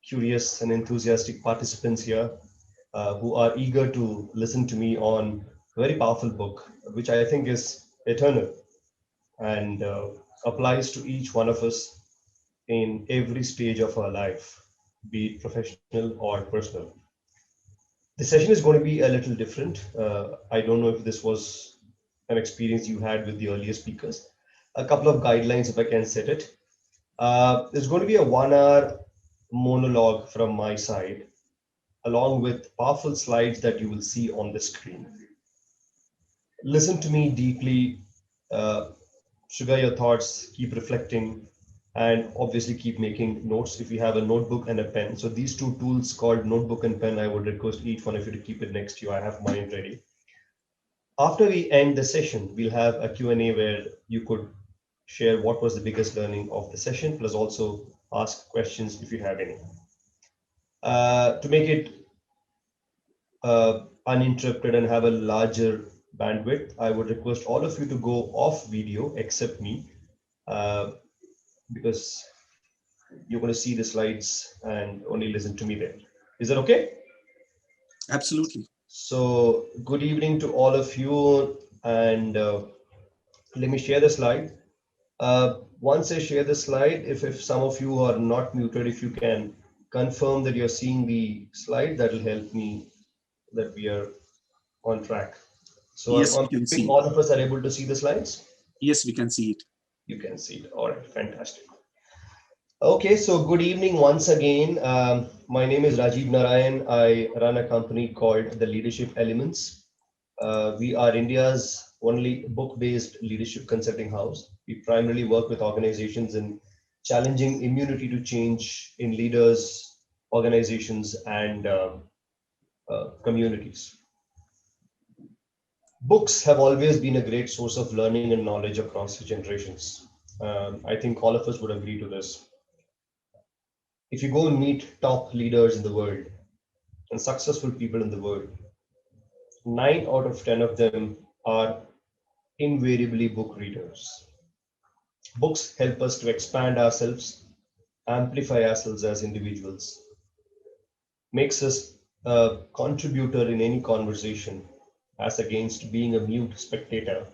curious and enthusiastic participants here who are eager to listen to me on a very powerful book, which I think is eternal and applies to each one of us in every stage of our life, be it professional or personal. The session is going to be a little different. I don't know if this was an experience you had with the earlier speakers. A couple of guidelines, if I can set it. There's going to be a 1 hour monologue from my side, along with powerful slides that you will see on the screen. Listen to me deeply, uh, sugar your thoughts, keep reflecting, and obviously keep making notes if you have a notebook and a pen. So these two tools called notebook and pen, I would request each one of you to keep it next to you. I have mine ready. After we end the session, we'll have a Q&A where you could share what was the biggest learning of the session, plus also ask questions if you have any. To make it uninterrupted and have a larger bandwidth, I would request all of you to go off video except me, uh, because you're going to see the slides and only listen to me there. Is that okay? Absolutely. So, good evening to all of you, and let me share the slide. Once I share the slide, if some of you are not muted, if you can confirm that you're seeing the slide, that will help me that we are on track. So Yes, I'm we can hoping see. all of us are able to see the slides. Yes, we can see it. You can see it. All right, fantastic. Okay, so good evening once again. My name is Rajiv Narayan. I run a company called The Leadership Elements. We are India's only book-based leadership consulting house. We primarily work with organizations in challenging immunity to change in leaders, organizations, and communities. Books have always been a great source of learning and knowledge across generations. I think all of us would agree to this. If you go and meet top leaders in the world and successful people in the world, 9 out of 10 of them are invariably book readers. Books help us to expand ourselves, amplify ourselves as individuals, makes us a contributor in any conversation as against being a mute spectator,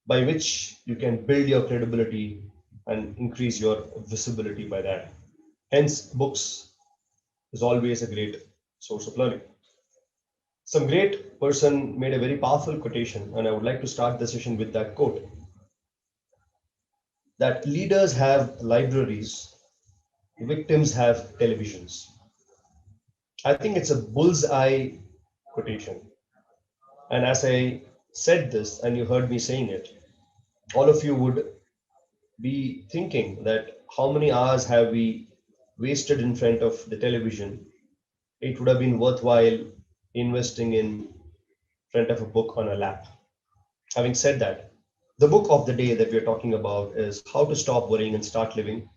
by which you can build your credibility and increase your visibility by that. Hence, books is always a great source of learning. Some great person made a very powerful quotation, and I would like to start the session with that quote, that leaders have libraries, victims have televisions. I think it's a bullseye quotation. And as I said this, and you heard me saying it, all of you would be thinking that how many hours have we wasted in front of the television? It would have been worthwhile investing in front of a book on a lap. Having said that, the book of the day that we are talking about is How to Stop Worrying and Start Living.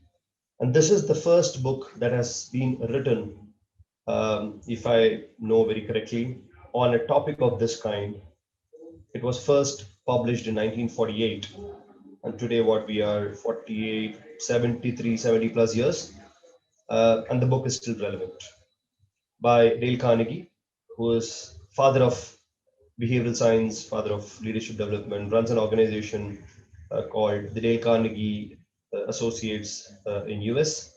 And this is the first book that has been written, if I know very correctly, on a topic of this kind. It was first published in 1948. And today, what we are 48, 73, 70 plus years, and the book is still relevant. By Dale Carnegie, who is father of behavioral science, father of leadership development, runs an organization called the Dale Carnegie Associates in US.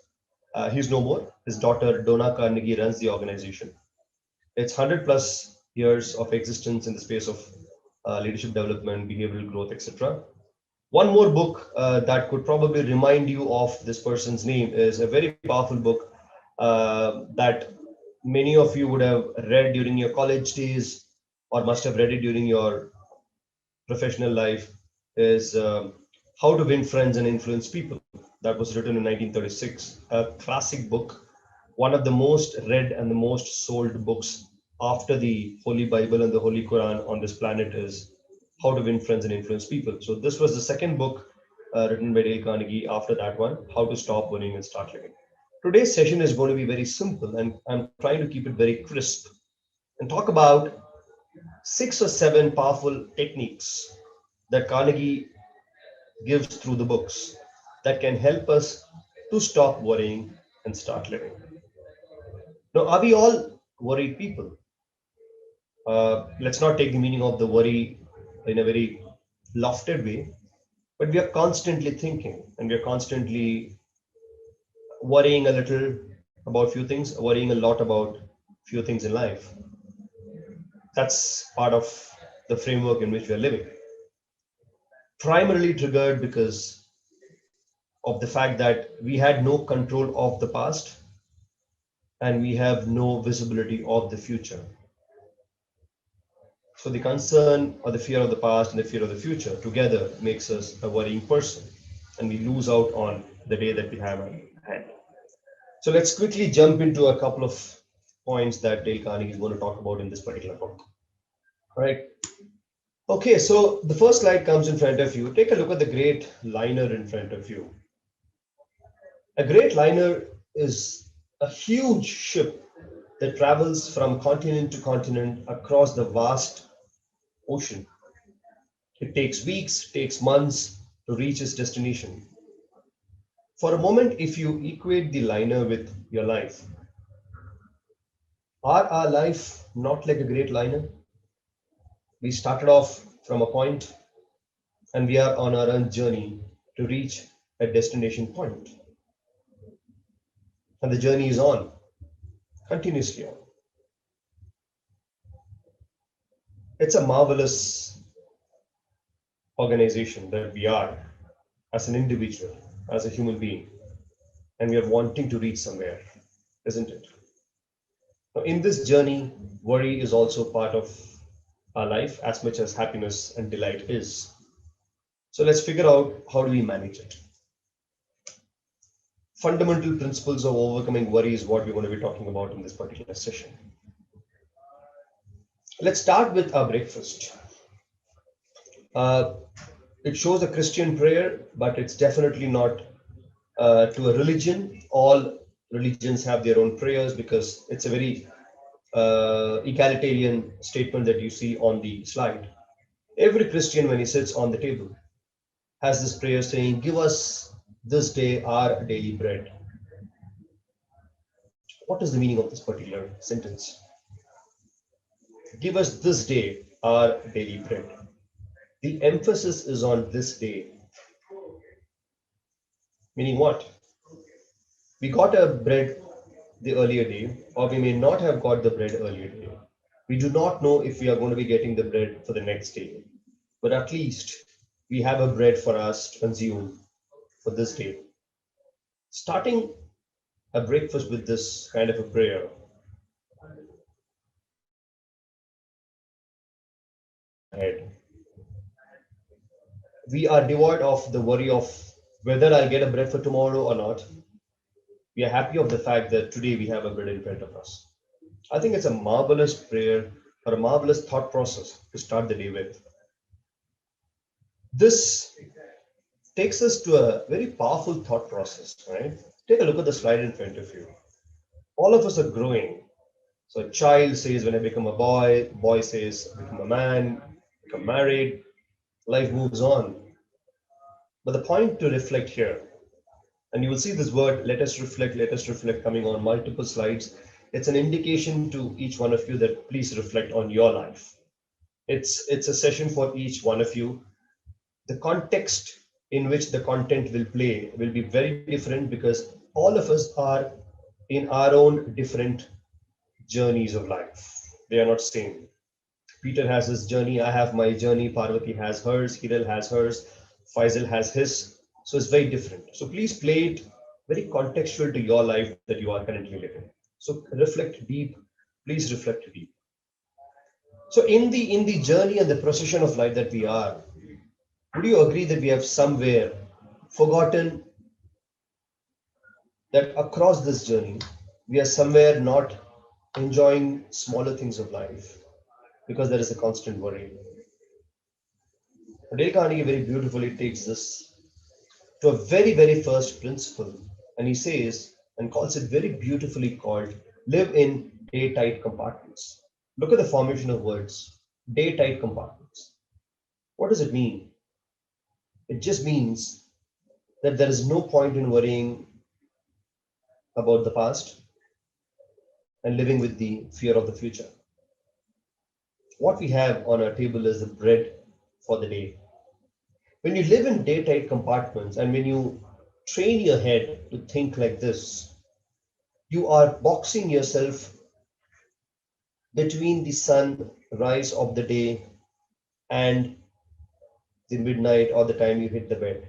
He's no more. His daughter Donna Carnegie runs the organization. It's 100 plus years of existence in the space of leadership development, behavioral growth, etc. One more book that could probably remind you of this person's name is a very powerful book that many of you would have read during your college days or must have read it during your professional life, is How to Win Friends and Influence People. That was written in 1936, a classic book, one of the most read and the most sold books after the Holy Bible and the Holy Quran on this planet is How to Win Friends and Influence People. So this was the second book written by Dale Carnegie after that one, How to Stop Worrying and Start Living. Today's session is going to be very simple, and I'm trying to keep it very crisp and talk about 6 or 7 powerful techniques that Carnegie gives through the books that can help us to stop worrying and start living. Now, are we all worried people? Let's not take the meaning of the worry in a very lofted way, but we are constantly thinking and we are constantly worrying a little about few things, worrying a lot about few things in life. That's part of the framework in which we are living. Primarily triggered because of the fact that we had no control of the past and we have no visibility of the future. So the concern or the fear of the past and the fear of the future together makes us a worrying person, and we lose out on the day that we have at hand. So let's quickly jump into a couple of points that Dale Carnegie is going to talk about in this particular book. All right. Okay, so the first slide comes in front of you. Take a look at the great liner in front of you. A great liner is a huge ship that travels from continent to continent across the vast ocean. It takes weeks, takes months to reach its destination. For a moment, if you equate the liner with your life, are our life not like a great liner? We started off from a point and we are on our own journey to reach a destination point. And the journey is on, continuously on. It's a marvelous organization that we are as an individual, as a human being, and we are wanting to reach somewhere, isn't it? Now, in this journey, worry is also part of our life as much as happiness and delight is. So let's figure out how do we manage it. Fundamental principles of overcoming worry is what we're going to be talking about in this particular session. Let's start with our breakfast. It shows a Christian prayer, but it's definitely not to a religion. All religions have their own prayers because it's a very egalitarian statement that you see on the slide. Every Christian, when he sits on the table, has this prayer saying, "Give us this day our daily bread." What is the meaning of this particular sentence? Give us this day our daily bread. The emphasis is on this day. Meaning what? We got a bread the earlier day, or we may not have got the bread earlier day. We do not know if we are going to be getting the bread for the next day, but at least we have a bread for us to consume for this day. Starting a breakfast with this kind of a prayer ahead. We are devoid of the worry of whether I'll get a bread for tomorrow or not. We are happy of the fact that today we have a bread in front of us. I think it's a marvelous prayer or a marvelous thought process to start the day with. This takes us to a very powerful thought process, right? Take a look at the slide in front of you. All of us are growing. So a child says, when I become a boy, boy says, become a man, become married, life moves on. But the point to reflect here, and you will see this word, let us reflect coming on multiple slides. It's an indication to each one of you that please reflect on your life. It's a session for each one of you. The context in which the content will play will be very different because all of us are in our own different journeys of life. They are not same. Peter has his journey, I have my journey, Parvati has hers, Hiral has hers, Faisal has his. So it's very different. So please play it very contextual to your life that you are currently living. So reflect deep, please reflect deep. So in the journey and the procession of life that we are, would you agree that we have somewhere forgotten that across this journey, we are somewhere not enjoying smaller things of life because there is a constant worry? Dale Carnegie very beautifully takes this to a very, very first principle, and he says and calls it very beautifully called live in day-tight compartments. Look at the formation of words, day-tight compartments. What does it mean? It just means that there is no point in worrying about the past and living with the fear of the future. What we have on our table is the bread for the day. When you live in day-tight compartments and when you train your head to think like this, you are boxing yourself between the sunrise of the day and the midnight or the time you hit the bed.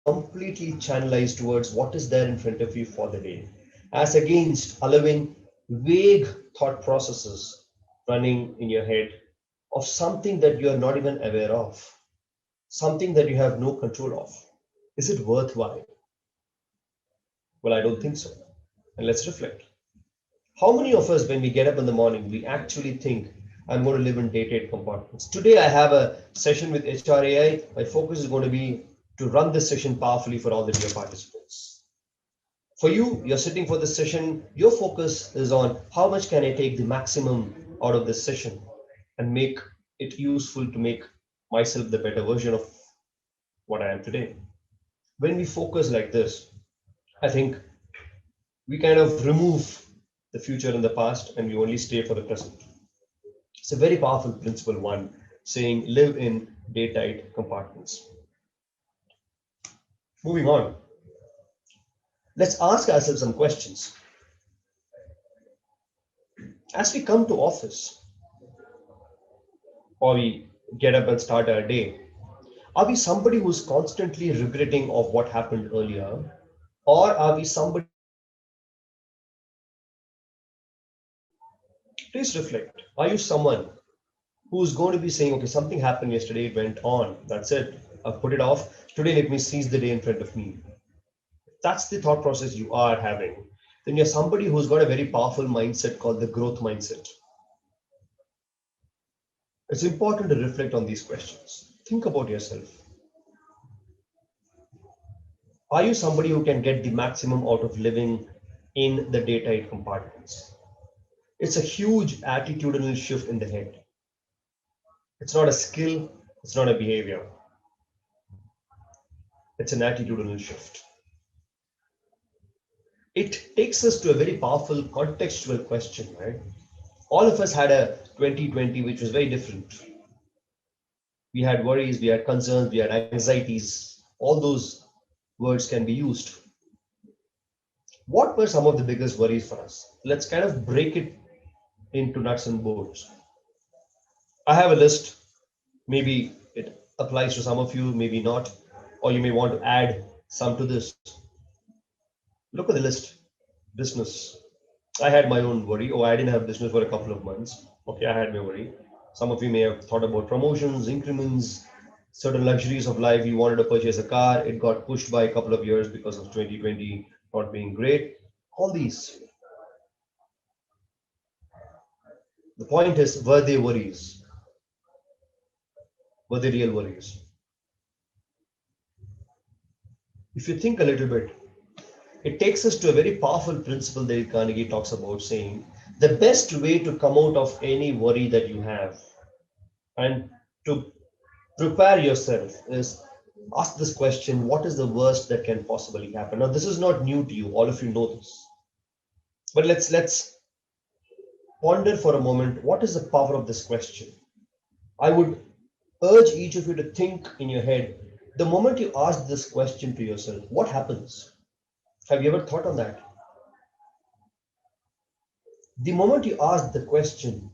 Completely channelized towards what is there in front of you for the day, as against allowing vague thought processes running in your head of something that you are not even aware of, something that you have no control of. Is it worthwhile? Well, I don't think so. And let's reflect. How many of us, when we get up in the morning, we actually think, I'm going to live in day-to-day compartments? Today, I have a session with HRAI. My focus is going to be to run this session powerfully for all the dear participants. For you, you're sitting for this session, your focus is on how much can I take the maximum out of this session and make it useful to make myself the better version of what I am today. When we focus like this, I think we kind of remove the future and the past and we only stay for the present. It's a very powerful principle, one saying live in day-tight compartments. Moving on, let's ask ourselves some questions. As we come to office or we get up and start our day, are we somebody who's constantly regretting of what happened earlier, or are we somebody? Please reflect. Are you someone who's going to be saying, okay, something happened yesterday, it went on, that's it, I've put it off, today let me seize the day in front of me? If that's the thought process you are having, then you're somebody who's got a very powerful mindset called the growth mindset. It's important to reflect on these questions. Think about yourself. Are you somebody who can get the maximum out of living in the day-tight compartments? It's a huge attitudinal shift in the head. It's not a skill, it's not a behavior. It's an attitudinal shift. It takes us to a very powerful contextual question, right? All of us had a 2020 which was very different. We had worries, we had concerns, we had anxieties. All those words can be used. What were some of the biggest worries for us? Let's kind of break it into nuts and bolts. I have a list. Maybe it applies to some of you, maybe not, or you may want to add some to this. Look at the list. Business. I had my own worry. Oh, I didn't have business for a couple of months. Okay, I had my worry. Some of you may have thought about promotions, increments, certain luxuries of life. You wanted to purchase a car. It got pushed by a couple of years because of 2020 not being great. All these. The point is, were they worries? Were they real worries? If you think a little bit, it takes us to a very powerful principle that Carnegie talks about, saying the best way to come out of any worry that you have and to prepare yourself is ask this question: what is the worst that can possibly happen? Now, this is not new to you, all of you know this, but let's ponder for a moment. What is the power of this question? I would urge each of you to think in your head, the moment you ask this question to yourself, what happens? Have you ever thought on that? The moment you ask the question,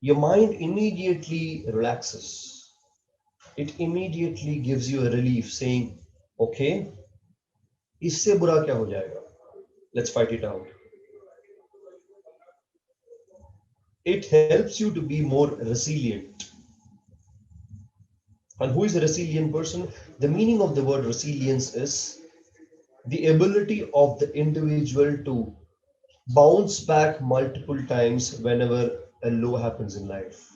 your mind immediately relaxes. It immediately gives you a relief, saying, okay, इससे बुरा क्या हो जाएगा? Let's fight it out. It helps you to be more resilient. And who is a resilient person? The meaning of the word resilience is the ability of the individual to bounce back multiple times whenever a low happens in life.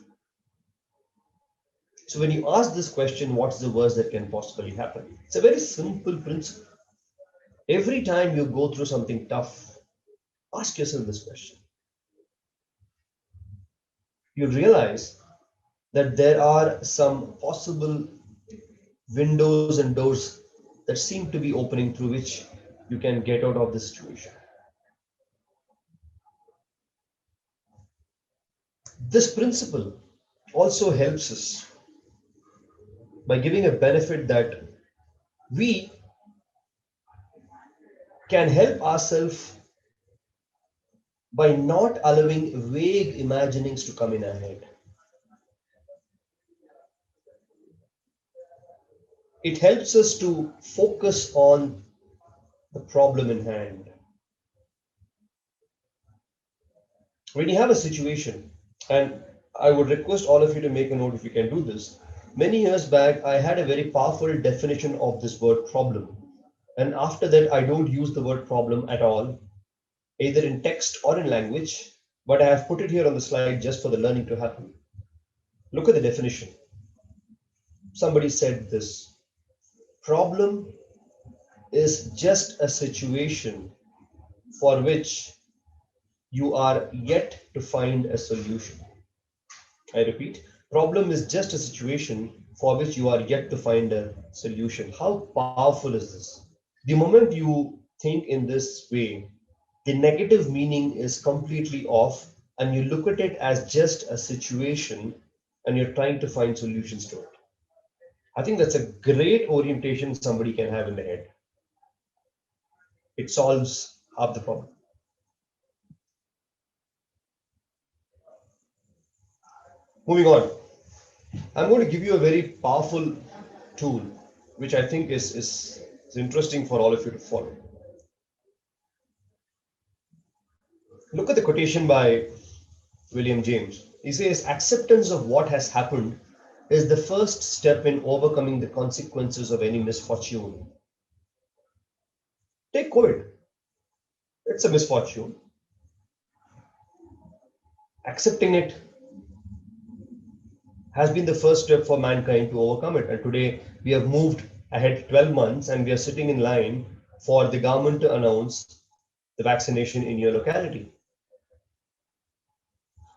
So when you ask this question, what's the worst that can possibly happen? It's a very simple principle. Every time you go through something tough, ask yourself this question. You realize that there are some possible windows and doors that seem to be opening through which you can get out of the situation. This principle also helps us by giving a benefit that we can help ourselves by not allowing vague imaginings to come in our head. It helps us to focus on the problem in hand. When you have a situation, and I would request all of you to make a note if you can do this. Many years back, I had a very powerful definition of this word problem. And after that, I don't use the word problem at all, either in text or in language, but I have put it here on the slide just for the learning to happen. Look at the definition. Somebody said this: problem is just a situation for which you are yet to find a solution. I repeat, problem is just a situation for which you are yet to find a solution. How powerful is this? The moment you think in this way, the negative meaning is completely off, and you look at it as just a situation and you're trying to find solutions to it. I think that's a great orientation somebody can have in the head. It solves half the problem. Moving on, I'm going to give you a very powerful tool, which I think is interesting for all of you to follow. Look at the quotation by William James. He says, acceptance of what has happened is the first step in overcoming the consequences of any misfortune. Take COVID. It's a misfortune. Accepting it has been the first step for mankind to overcome it. And today we have moved ahead 12 months and we are sitting in line for the government to announce the vaccination in your locality.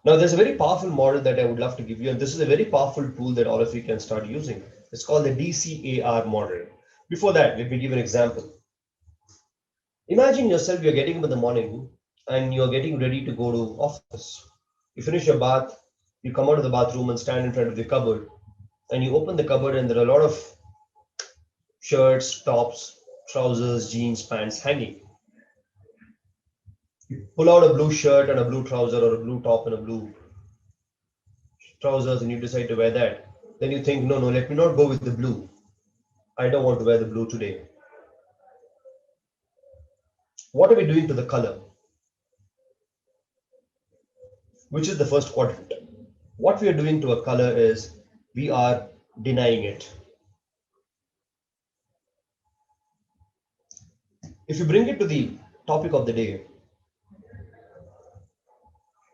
Now, there's a very powerful model that I would love to give you, and this is a very powerful tool that all of you can start using. It's called the DCAR model. Before that, let me give an example. Imagine yourself, you're getting up in the morning and you're getting ready to go to office. You finish your bath, you come out of the bathroom and stand in front of the cupboard, and you open the cupboard and there are a lot of shirts, tops, trousers, jeans, pants hanging. You pull out a blue shirt and a blue trouser, or a blue top and a blue trousers, and you decide to wear that. Then you think, no, let me not go with the blue. I don't want to wear the blue today. What are we doing to the color? Which is the first quadrant. What we are doing to a color is we are denying it. If you bring it to the topic of the day,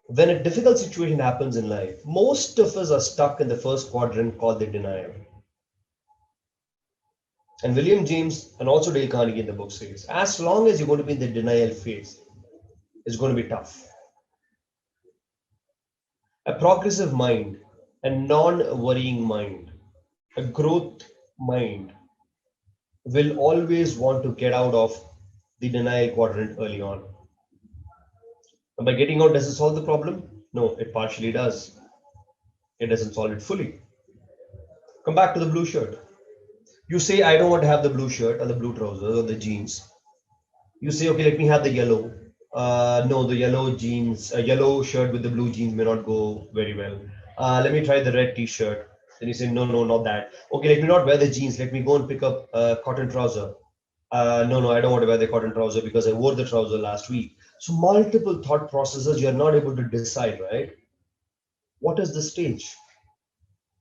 when a difficult situation happens in life, most of us are stuck in the first quadrant called the denial. And William James and also Dale Carnegie in the book says, as long as you're going to be in the denial phase, it's going to be tough. A progressive mind, a non-worrying mind, a growth mind will always want to get out of the denial quadrant early on. And by getting out, does it solve the problem? No, it partially does. It doesn't solve it fully. Come back to the blue shirt. You say, I don't want to have the blue shirt or the blue trousers or the jeans. You say, okay, let me have the yellow. No, the yellow jeans, a yellow shirt with the blue jeans may not go very well. Let me try the red t-shirt. Then you say, no, not that. Okay, let me not wear the jeans. Let me go and pick up a cotton trouser. No, I don't want to wear the cotton trouser because I wore the trouser last week. So multiple thought processes, you're not able to decide, right? What is the stage?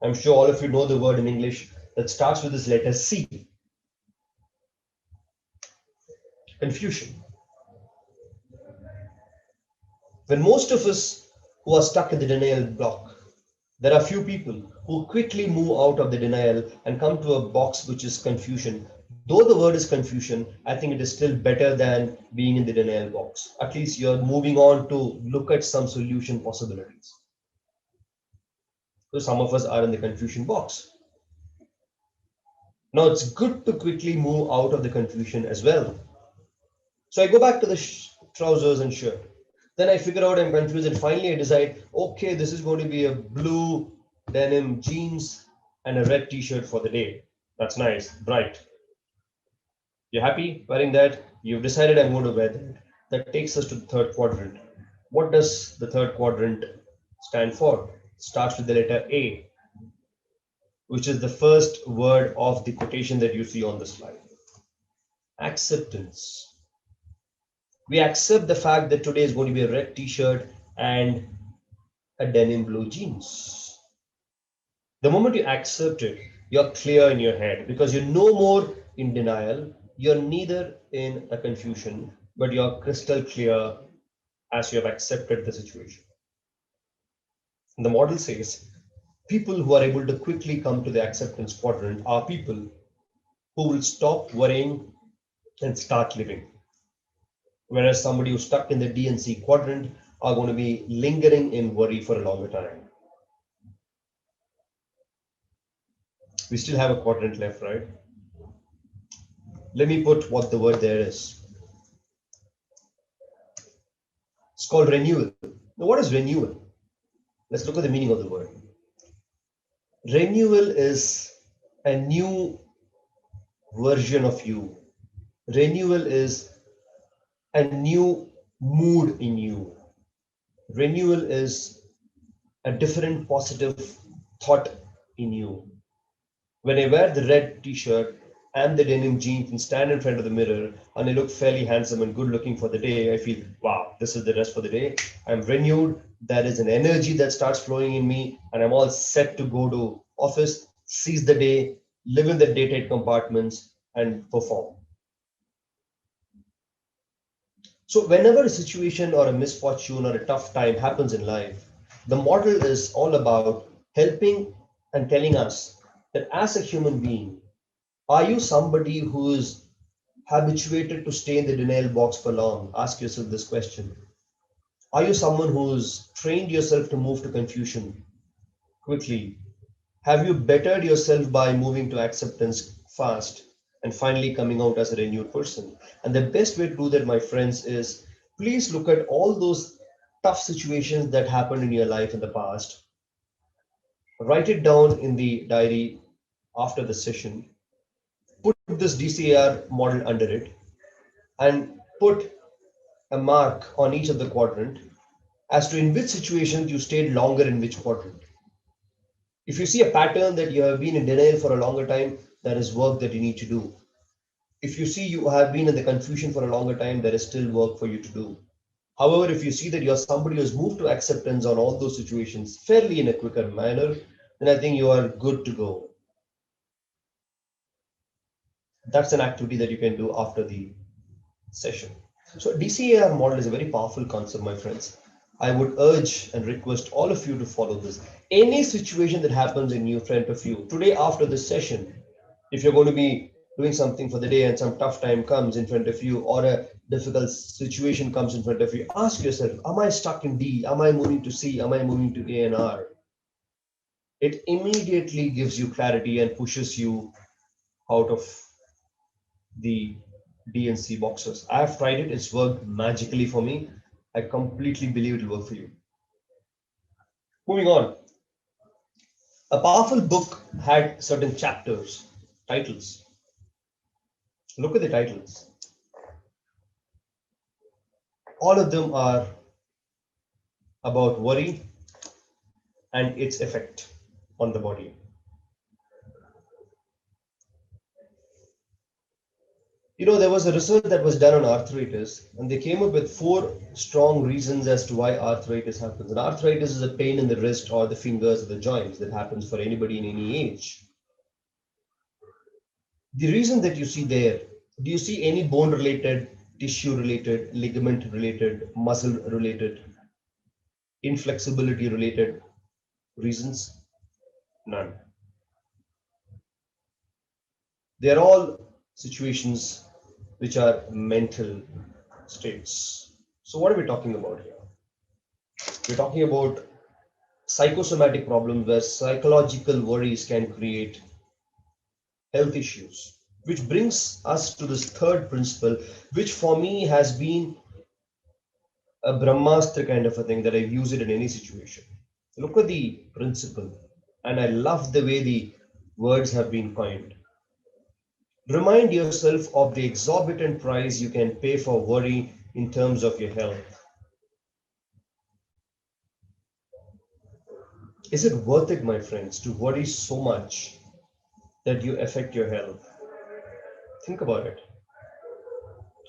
I'm sure all of you know the word in English that starts with this letter C. Confusion. When most of us who are stuck in the denial block, there are few people who quickly move out of the denial and come to a box which is confusion. Though the word is confusion, I think it is still better than being in the denial box. At least you're moving on to look at some solution possibilities. So some of us are in the confusion box. Now it's good to quickly move out of the confusion as well. So I go back to the trousers and shirt. Then I figure out I'm confused and finally I decide, okay, this is going to be a blue denim jeans and a red t-shirt for the day. That's nice, bright. You're happy wearing that? You've decided I'm going to wear that. That takes us to the third quadrant. What does the third quadrant stand for? It starts with the letter A, which is the first word of the quotation that you see on the slide. Acceptance. We accept the fact that today is going to be a red t-shirt and a denim blue jeans. The moment you accept it, you're clear in your head because you're no more in denial. You're neither in a confusion, but you're crystal clear as you have accepted the situation. And the model says people who are able to quickly come to the acceptance quadrant are people who will stop worrying and start living. Whereas somebody who's stuck in the D and C quadrant are going to be lingering in worry for a longer time. We still have a quadrant left, right? Let me put what the word there is. It's called renewal. Now, what is renewal? Let's look at the meaning of the word. Renewal is a new version of you. Renewal is a new mood in you. Renewal is a different positive thought in you. When I wear the red t-shirt and the denim jeans and stand in front of the mirror and I look fairly handsome and good looking for the day, I feel, wow, this is the dress for the day. I'm renewed. There is an energy that starts flowing in me and I'm all set to go to office, seize the day, live in the daytime compartments and perform. So whenever a situation or a misfortune or a tough time happens in life, the model is all about helping and telling us that as a human being, are you somebody who is habituated to stay in the denial box for long? Ask yourself this question. Are you someone who's trained yourself to move to confusion quickly? Have you bettered yourself by moving to acceptance fast and finally coming out as a renewed person? And the best way to do that, my friends, is please look at all those tough situations that happened in your life in the past. Write it down in the diary after the session. Put this DCAR model under it and put a mark on each of the quadrant as to in which situations you stayed longer in which quadrant. If you see a pattern that you have been in denial for a longer time, there is work that you need to do. If you see you have been in the confusion for a longer time, there is still work for you to do. However, if you see that you're somebody who's moved to acceptance on all those situations fairly in a quicker manner, then I think you are good to go. That's an activity that you can do after the session. So DCAR model is a very powerful concept, my friends. I would urge and request all of you to follow this. Any situation that happens in front of you today after this session, if you're going to be doing something for the day and some tough time comes in front of you or a difficult situation comes in front of you, ask yourself, am I stuck in D? Am I moving to C? Am I moving to A and R? It immediately gives you clarity and pushes you out of the DNC boxes. I have tried it, it's worked magically for me. I completely believe it will work for you. Moving on. A powerful book had certain chapters, titles. Look at the titles. All of them are about worry and its effect on the body. You know, there was a research that was done on arthritis, and they came up with 4 strong reasons as to why arthritis happens. And arthritis is a pain in the wrist or the fingers or the joints that happens for anybody in any age. The reason that you see there, do you see any bone related, tissue related, ligament related, muscle related, inflexibility related reasons? None. They're all situations which are mental states. So what are we talking about here? We're talking about psychosomatic problems where psychological worries can create health issues. Which brings us to this third principle, which for me has been a Brahmastra kind of a thing that I use it in any situation. Look at the principle, and I love the way the words have been coined. Remind yourself of the exorbitant price you can pay for worry in terms of your health. Is it worth it, my friends, to worry so much that you affect your health? Think about it.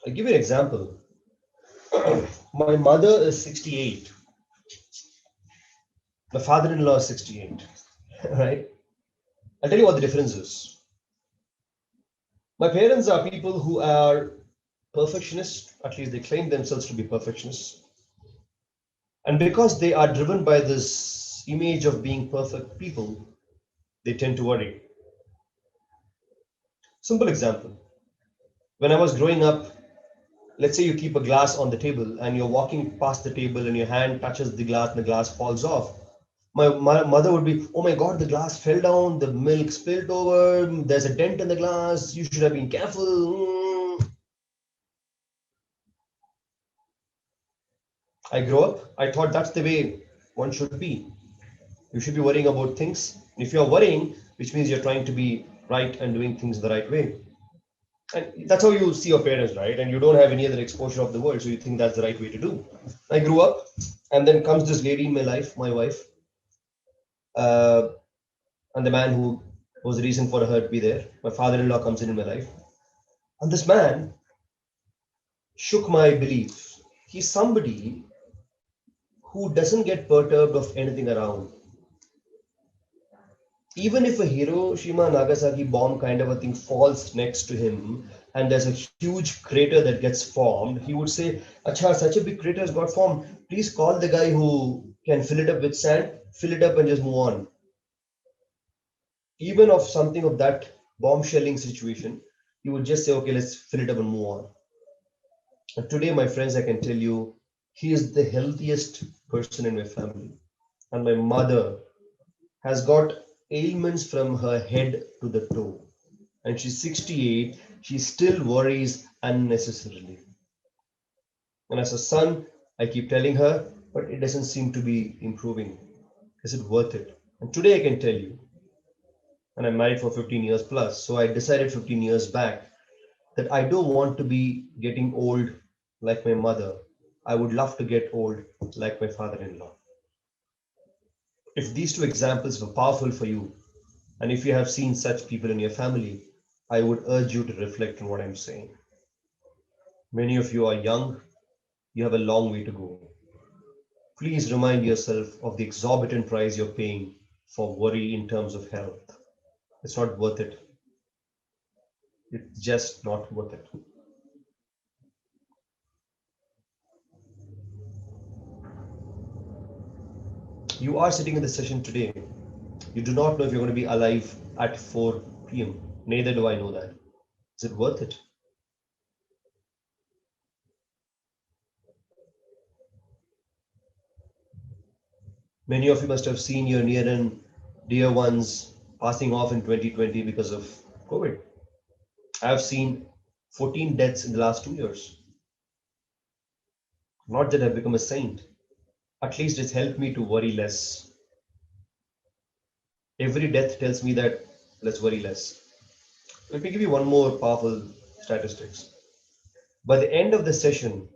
I'll give you an example. My mother is 68. My father-in-law is 68. Right? I'll tell you what the difference is. My parents are people who are perfectionists, at least they claim themselves to be perfectionists. And because they are driven by this image of being perfect people, they tend to worry. Simple example. When I was growing up, let's say you keep a glass on the table and you're walking past the table and your hand touches the glass and the glass falls off. My mother would be, oh my God, the glass fell down, the milk spilled over, there's a dent in the glass, you should have been careful. I grew up, I thought that's the way one should be. You should be worrying about things. If you're worrying, which means you're trying to be right and doing things the right way. And that's how you see your parents, right? And you don't have any other exposure of the world, so you think that's the right way to do. I grew up, and then comes this lady in my life, my wife, uh, and the man who was the reason for her to be there. My father-in-law comes in my life, and this man shook my belief. He's somebody who doesn't get perturbed of anything around. Even if a Hiroshima Nagasaki bomb kind of a thing falls next to him and there's a huge crater that gets formed, he would say, Acha, such a big crater has got formed. Please call the guy who can fill it up with sand, fill it up and just move on. Even of something of that bomb shelling situation, he would just say, okay, let's fill it up and move on. And today, my friends, I can tell you, he is the healthiest person in my family. And my mother has got ailments from her head to the toe. And she's 68, she still worries unnecessarily. And as a son, I keep telling her, but it doesn't seem to be improving. Is it worth it? And today I can tell you, and I'm married for 15 years plus, so I decided 15 years back that I don't want to be getting old like my mother. I would love to get old like my father-in-law. If these two examples were powerful for you, and if you have seen such people in your family, I would urge you to reflect on what I'm saying. Many of you are young, you have a long way to go. Please remind yourself of the exorbitant price you're paying for worry in terms of health. It's not worth it. It's just not worth it. You are sitting in the session today. You do not know if you're going to be alive at 4 p.m. Neither do I know that. Is it worth it? Many of you must have seen your near and dear ones passing off in 2020 because of COVID. I've seen 14 deaths in the last 2 years. Not that I've become a saint. At least it's helped me to worry less. Every death tells me that let's worry less. Let me give you one more powerful statistics. By the end of the session,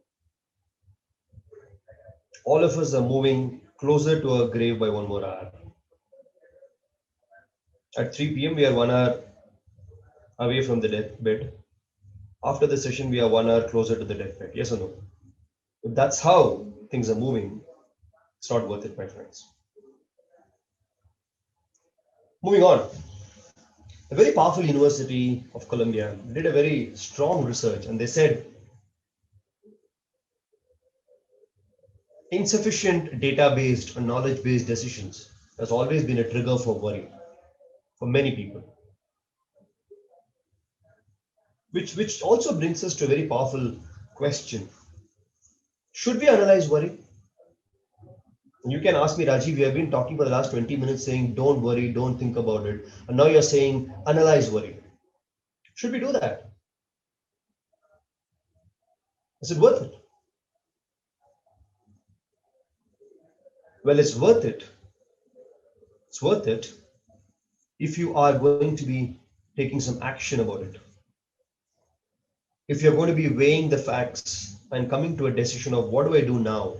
all of us are moving closer to our grave by one more hour. At 3 p.m., we are 1 hour away from the deathbed. After the session, we are 1 hour closer to the deathbed. Yes or no? If that's how things are moving, it's not worth it, my friends. Moving on. A very powerful university of Columbia did a very strong research, and they said insufficient data-based or knowledge-based decisions has always been a trigger for worry for many people. Which also brings us to a very powerful question. Should we analyze worry? You can ask me, Rajiv, we have been talking for the last 20 minutes saying, don't worry, don't think about it. And now you're saying, analyze worry. Should we do that? Is it worth it? Well, it's worth it. It's worth it if you are going to be taking some action about it. If you're going to be weighing the facts and coming to a decision of what do I do now,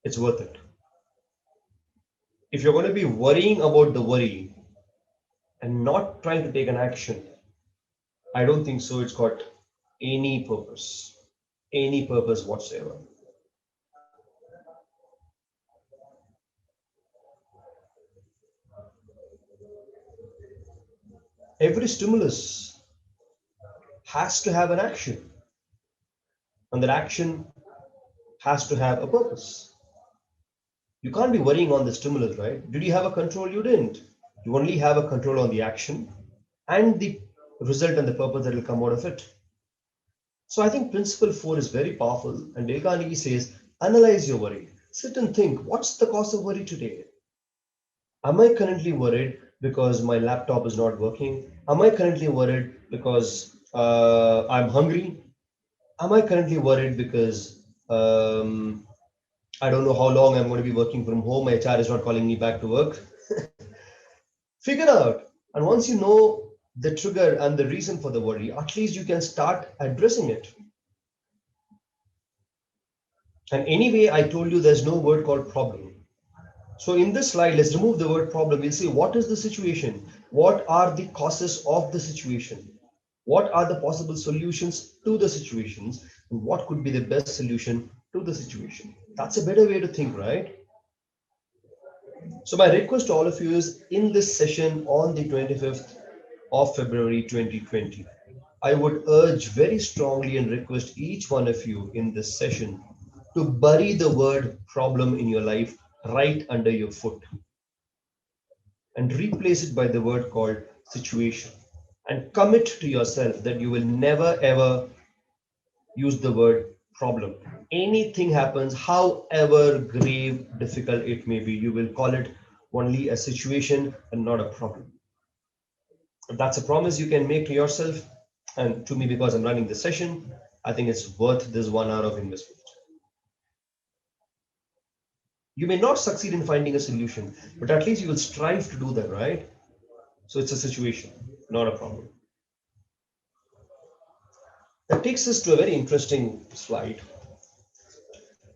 it's worth it. If you're going to be worrying about the worry and not trying to take an action, I don't think so. It's got any purpose whatsoever. Every stimulus has to have an action, and that action has to have a purpose. You can't be worrying on the stimulus, right? Did you have a control? You didn't. You only have a control on the action and the result and the purpose that will come out of it. So I think principle 4 is very powerful, and Dale Carnegie says, analyze your worry. Sit and think, what's the cause of worry today? Am I currently worried because my laptop is not working? Am I currently worried because I'm hungry? Am I currently worried because I don't know how long I'm going to be working from home? My HR is not calling me back to work. Figure out. And once you know the trigger and the reason for the worry, at least you can start addressing it. And anyway, I told you there's no word called problem. So in this slide, let's remove the word problem. We'll see what is the situation? What are the causes of the situation? What are the possible solutions to the situations? And what could be the best solution to the situation? That's a better way to think, right? So my request to all of you is in this session on the 25th of February 2020, I would urge very strongly and request each one of you in this session to bury the word problem in your life right under your foot and replace it by the word called situation, and commit to yourself that you will never ever use the word problem. Anything happens, however grave, difficult it may be, you will call it only a situation and not a problem. If that's a promise you can make to yourself and to me, because I'm running the session, I think it's worth this 1 hour of investment. You may not succeed in finding a solution, but at least you will strive to do that, right? So it's a situation, not a problem. That takes us to a very interesting slide.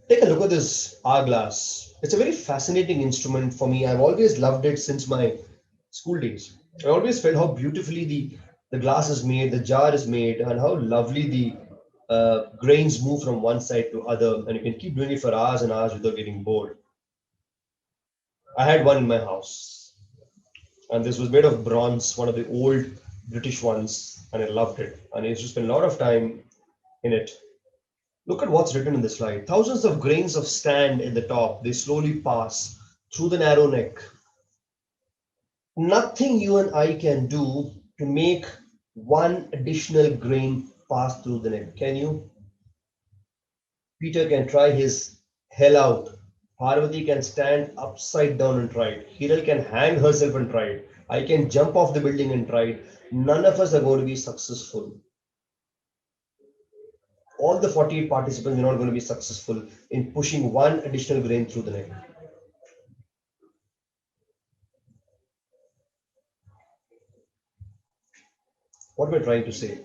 Take a look at this hourglass. It's a very fascinating instrument for me. I've always loved it since my school days. I always felt how beautifully the glass is made, the jar is made, and how lovely the grains move from one side to other. And you can keep doing it for hours and hours without getting bored. I had one in my house, and this was made of bronze, one of the old British ones, and I loved it. And I used to spend a lot of time in it. Look at what's written in the slide. Thousands of grains of sand in the top. They slowly pass through the narrow neck. Nothing you and I can do to make one additional grain pass through the neck. Can you? Peter can try his hell out. Parvati can stand upside down and try it. Hiral can hang herself and try it. I can jump off the building and try it. None of us are going to be successful. All the 48 participants are not going to be successful in pushing one additional grain through the neck. What we're trying to say.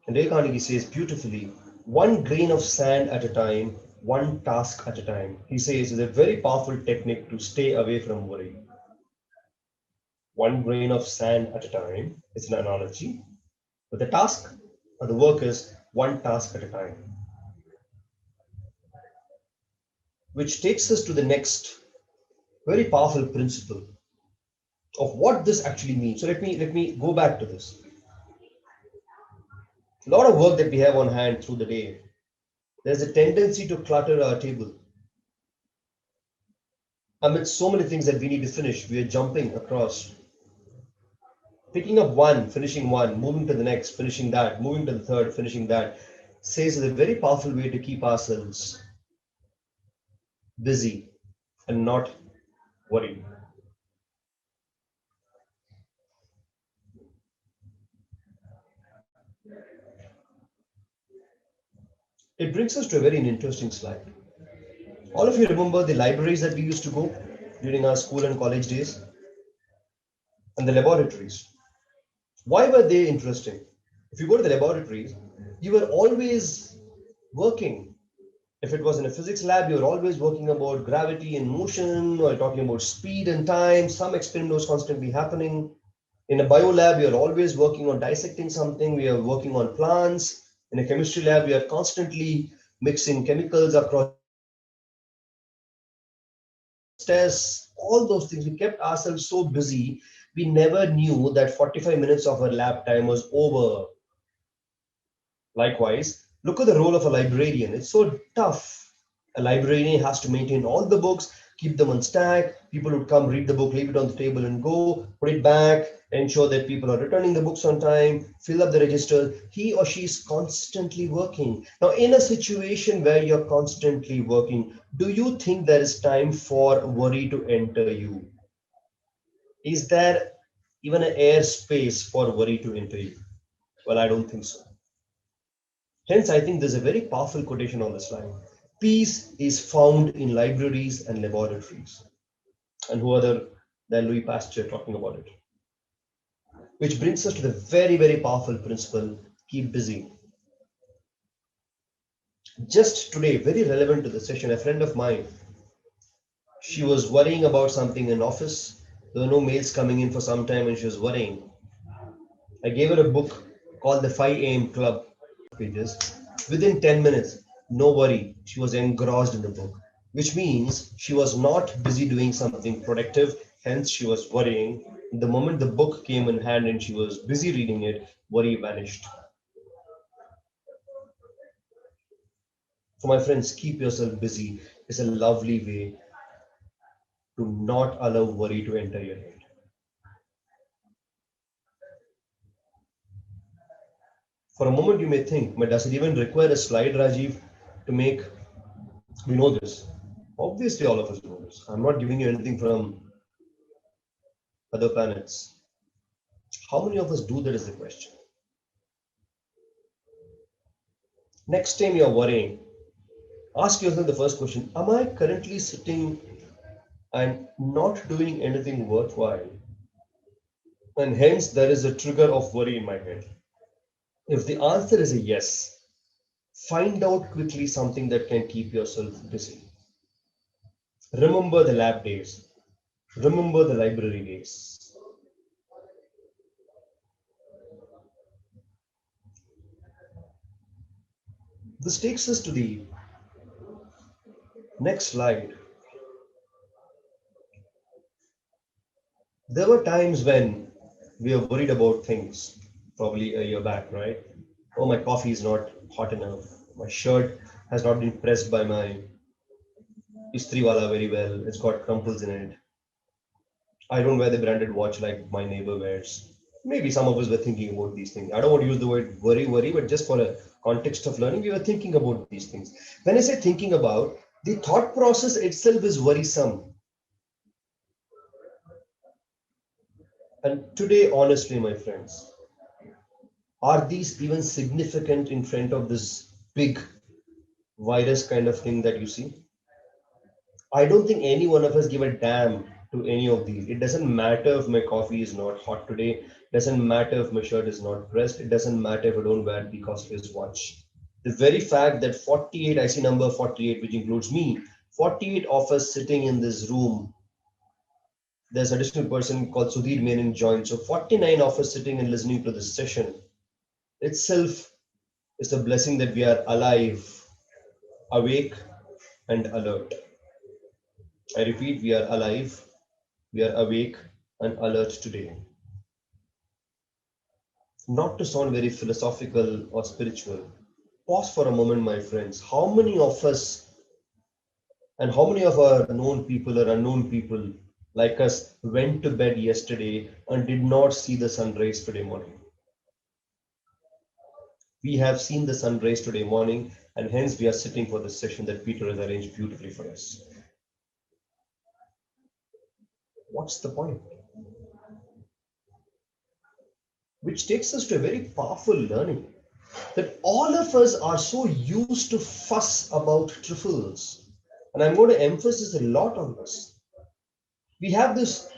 And Dale Carnegie says beautifully, one grain of sand at a time, one task at a time. He says it's a very powerful technique to stay away from worry. One grain of sand at a time. It's an analogy. But the task or the work is one task at a time. Which takes us to the next very powerful principle of what this actually means. So let me go back to this. A lot of work that we have on hand through the day, there's a tendency to clutter our table. Amidst so many things that we need to finish, we are jumping across. Picking up one, finishing one, moving to the next, finishing that, moving to the third, finishing that, says is a very powerful way to keep ourselves busy and not worried. It brings us to a very interesting slide. All of you remember the libraries that we used to go during our school and college days, and the laboratories. Why were they interesting? If you go to the laboratories, you were always working. If it was in a physics lab, you were always working about gravity and motion, or talking about speed and time. Some experiment was constantly happening. In a bio lab, you're always working on dissecting something. We are working on plants. In a chemistry lab, we are constantly mixing chemicals across tests, all those things. We kept ourselves so busy, we never knew that 45 minutes of our lab time was over. Likewise, look at the role of a librarian. It's so tough. A librarian has to maintain all the books, keep them on stack. People would come read the book, leave it on the table and go, put it back, ensure that people are returning the books on time, fill up the register. He or she is constantly working. Now, in a situation where you're constantly working, do you think there is time for worry to enter you? Is there even an air space for worry to enter you? Well, I don't think so. Hence, I think there's a very powerful quotation on the slide. Peace is found in libraries and laboratories. And who other than Louis Pasteur talking about it? Which brings us to the very, very powerful principle, keep busy. Just today, very relevant to the session, a friend of mine, she was worrying about something in office. There were no mails coming in for some time and she was worrying. I gave her a book called The 5 a.m. Club pages. Within 10 minutes, no worry, she was engrossed in the book, which means she was not busy doing something productive, hence she was worrying. The moment the book came in hand and she was busy reading it, worry vanished. So, my friends, keep yourself busy is a lovely way to not allow worry to enter your head. For a moment, you may think, but does it even require a slide, Rajiv, to make we know this? Obviously, all of us know this. I'm not giving you anything from other planets. How many of us do that is the question. Next time you're worrying, ask yourself the first question: am I currently sitting and not doing anything worthwhile? And hence, there is a trigger of worry in my head. If the answer is a yes, find out quickly something that can keep yourself busy. Remember the lab days, remember the library days. This takes us to the next slide. There were times when we were worried about things, probably a year back, right? Oh, my coffee is not hot enough. My shirt has not been pressed by my istriwala very well. It's got crumples in it. I don't wear the branded watch like my neighbor wears. Maybe some of us were thinking about these things. I don't want to use the word worry, but just for a context of learning, we were thinking about these things. When I say thinking about, the thought process itself is worrisome. And today, honestly, my friends, are these even significant in front of this big virus kind of thing that you see? I don't think any one of us give a damn to any of these. It doesn't matter if my coffee is not hot today. It doesn't matter if my shirt is not pressed. It doesn't matter if I don't wear the costliest watch. The very fact that 48, I see number 48, which includes me, 48 of us sitting in this room. There's an additional person called Sudhir Menon joined. So 49 of us sitting and listening to this session itself is a blessing that we are alive, awake, and alert. I repeat, we are alive, we are awake and alert today. Not to sound very philosophical or spiritual, pause for a moment, my friends. How many of us and how many of our known people or unknown people like us went to bed yesterday and did not see the sunrise today morning? We have seen the sunrise today morning, and hence we are sitting for this session that Peter has arranged beautifully for us. What's the point? Which takes us to a very powerful learning. that all of us are so used to fuss about truffles. And I'm going to emphasize a lot on this. We have this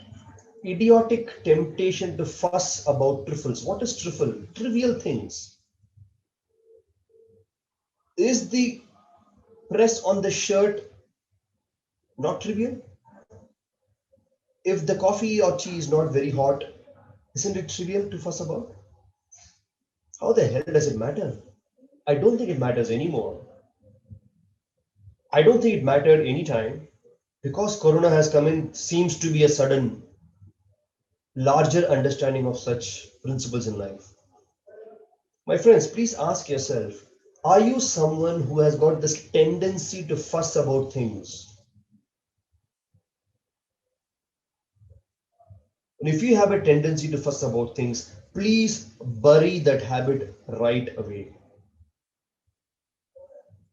idiotic temptation to fuss about truffles. What is truffle? Trivial things. Is the press on the shirt not trivial? If the coffee or tea is not very hot, isn't it trivial to fuss about? How the hell does it matter? I don't think it matters anymore. I don't think it mattered anytime because Corona has come in, seems to be a sudden, larger understanding of such principles in life. My friends, please ask yourself, are you someone who has got this tendency to fuss about things? And if you have a tendency to fuss about things, please bury that habit right away.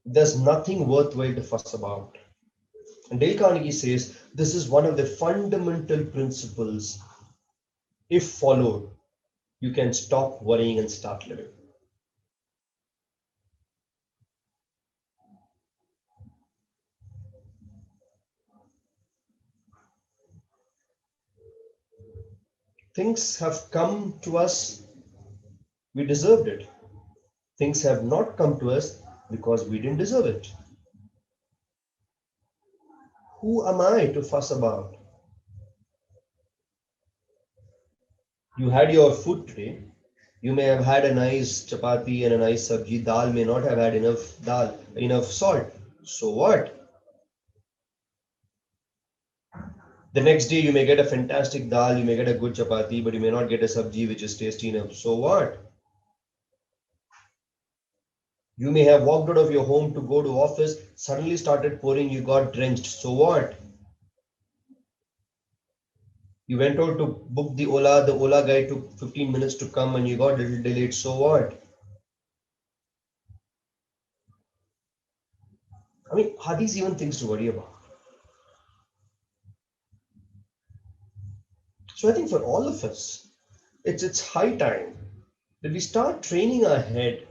There's nothing worthwhile to fuss about. And Dale Carnegie says this is one of the fundamental principles. If followed, you can stop worrying and start living. Things have come to us, we deserved it. Things have not come to us because we didn't deserve it. Who am I to fuss about? You had your food today. You may have had a nice chapati and a nice sabji. Dal may not have had enough salt. So what? The next day you may get a fantastic dal, you may get a good chapati, but you may not get a sabji which is tasty enough. So what? You may have walked out of your home to go to office, suddenly started pouring, you got drenched. So what? You went out to book the Ola guy took 15 minutes to come and you got a little delayed. So what? I mean, are these even things to worry about? So I think for all of us, it's high time that we start training our head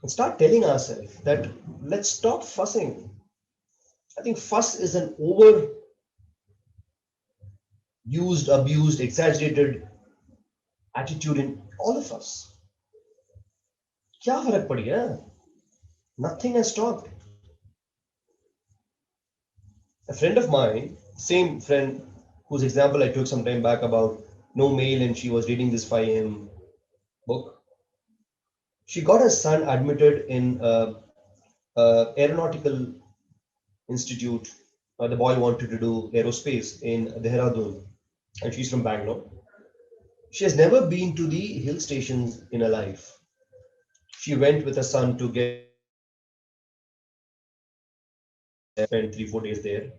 and start telling ourselves that let's stop fussing. I think fuss is an overused, abused, exaggerated attitude in all of us. क्या फर्क पड़ गया? Nothing has stopped. A friend of mine, same friend whose example I took some time back about no mail and she was reading this 5 a.m. book. She got her son admitted in a aeronautical institute. The boy wanted to do aerospace in Dehradun, and she's from Bangalore. She has never been to the hill stations in her life. She went with her son to get spent 3 4 days there,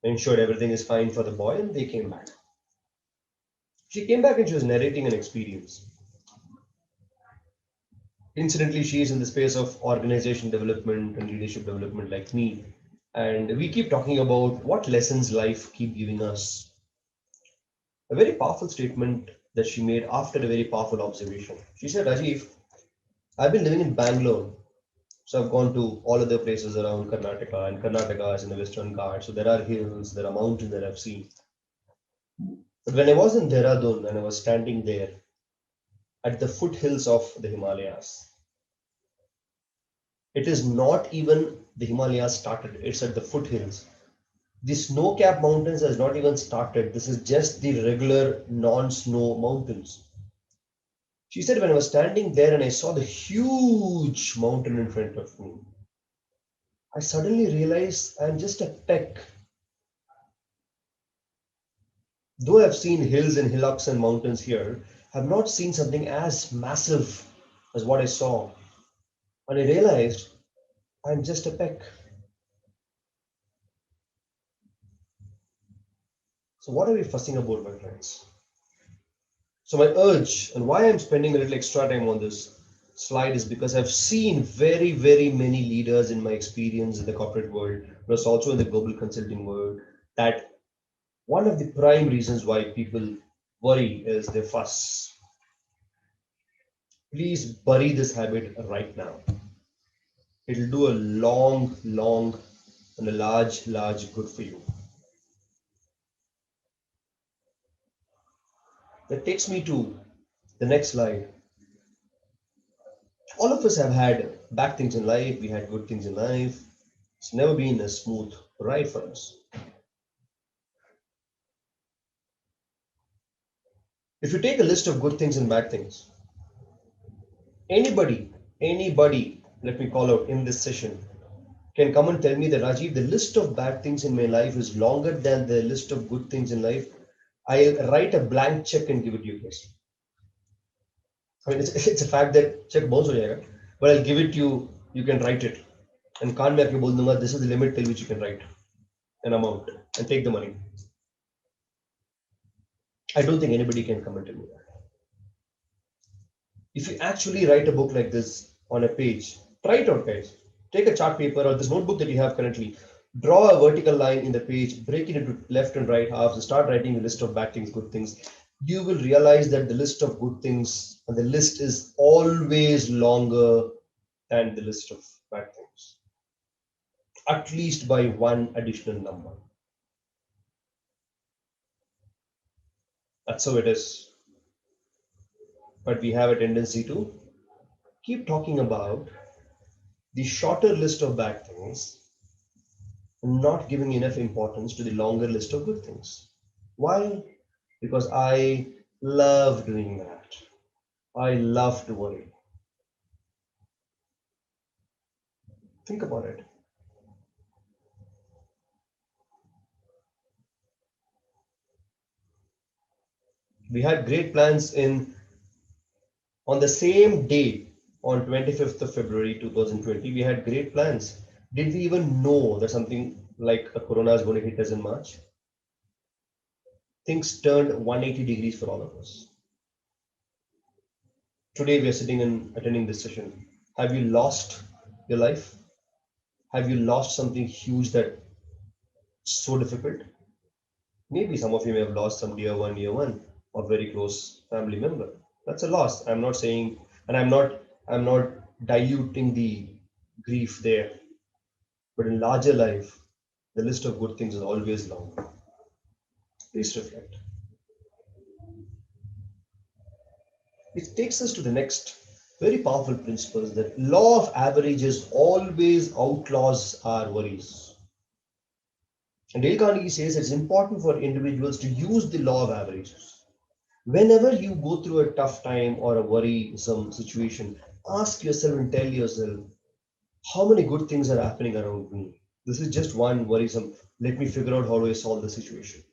ensured everything is fine for the boy, and they came back. She came back and she was narrating an experience. Incidentally, she is in the space of organization development and leadership development like me. And we keep talking about what lessons life keep giving us. A very powerful statement that she made after a very powerful observation. She said, Rajiv, I've been living in Bangalore. So I've gone to all other places around Karnataka, and Karnataka is in the Western Ghats. So there are hills, there are mountains that I've seen. But when I was in Dehradun and I was standing there at the foothills of the Himalayas, it is not even the Himalayas started, it's at the foothills. The snow-capped mountains has not even started. This is just the regular non-snow mountains. She said, when I was standing there and I saw the huge mountain in front of me, I suddenly realized I'm just a peck. Though I've seen hills and hillocks and mountains here, I've not seen something as massive as what I saw. And I realized I'm just a peck. So what are we fussing about, my friends? So my urge and why I'm spending a little extra time on this slide is because I've seen very, very many leaders in my experience in the corporate world, but also in the global consulting world, that one of the prime reasons why people worry is they fuss. Please bury this habit right now. It'll do a long and a large good for you. That takes me to the next slide. All of us have had bad things in life. We had good things in life. It's never been a smooth ride for us. If you take a list of good things and bad things, anybody, let me call out in this session, can come and tell me that Rajiv, the list of bad things in my life is longer than the list of good things in life. I'll write a blank check and give it to you guys. I mean, it's a fact that check bounce ho jayega, but I'll give it to you. You can write it, and कान में आके बोल दूंगा, this is the limit till which you can write an amount and take the money. I don't think anybody can come and tell me that. If you actually write a book like this on a page, try it out, guys. Take a chart paper or this notebook that you have currently, draw a vertical line in the page, break it into left and right halves, and start writing a list of bad things, good things. You will realize that the list of good things and the list is always longer than the list of bad things, at least by one additional number. That's how it is. But we have a tendency to keep talking about the shorter list of bad things and not giving enough importance to the longer list of good things. Why? Because I love doing that. I love to worry. Think about it. We had great plans on the same day, on 25th of February 2020, we had great plans. Did we even know that something like a corona is going to hit us in March? Things turned 180 degrees for all of us. Today we are sitting and attending this session. Have you lost your life? Have you lost something huge that's so difficult? Maybe some of you may have lost some dear one or very close family member. That's a loss. I'm not saying, and I'm not diluting the grief there. But in larger life, the list of good things is always long. Please reflect. It takes us to the next very powerful principle, that law of averages always outlaws our worries. And Dale Carnegie says it's important for individuals to use the law of averages. Whenever you go through a tough time or a worrisome situation, ask yourself and tell yourself, how many good things are happening around me? This is just one worrisome. Let me figure out how do I solve the situation.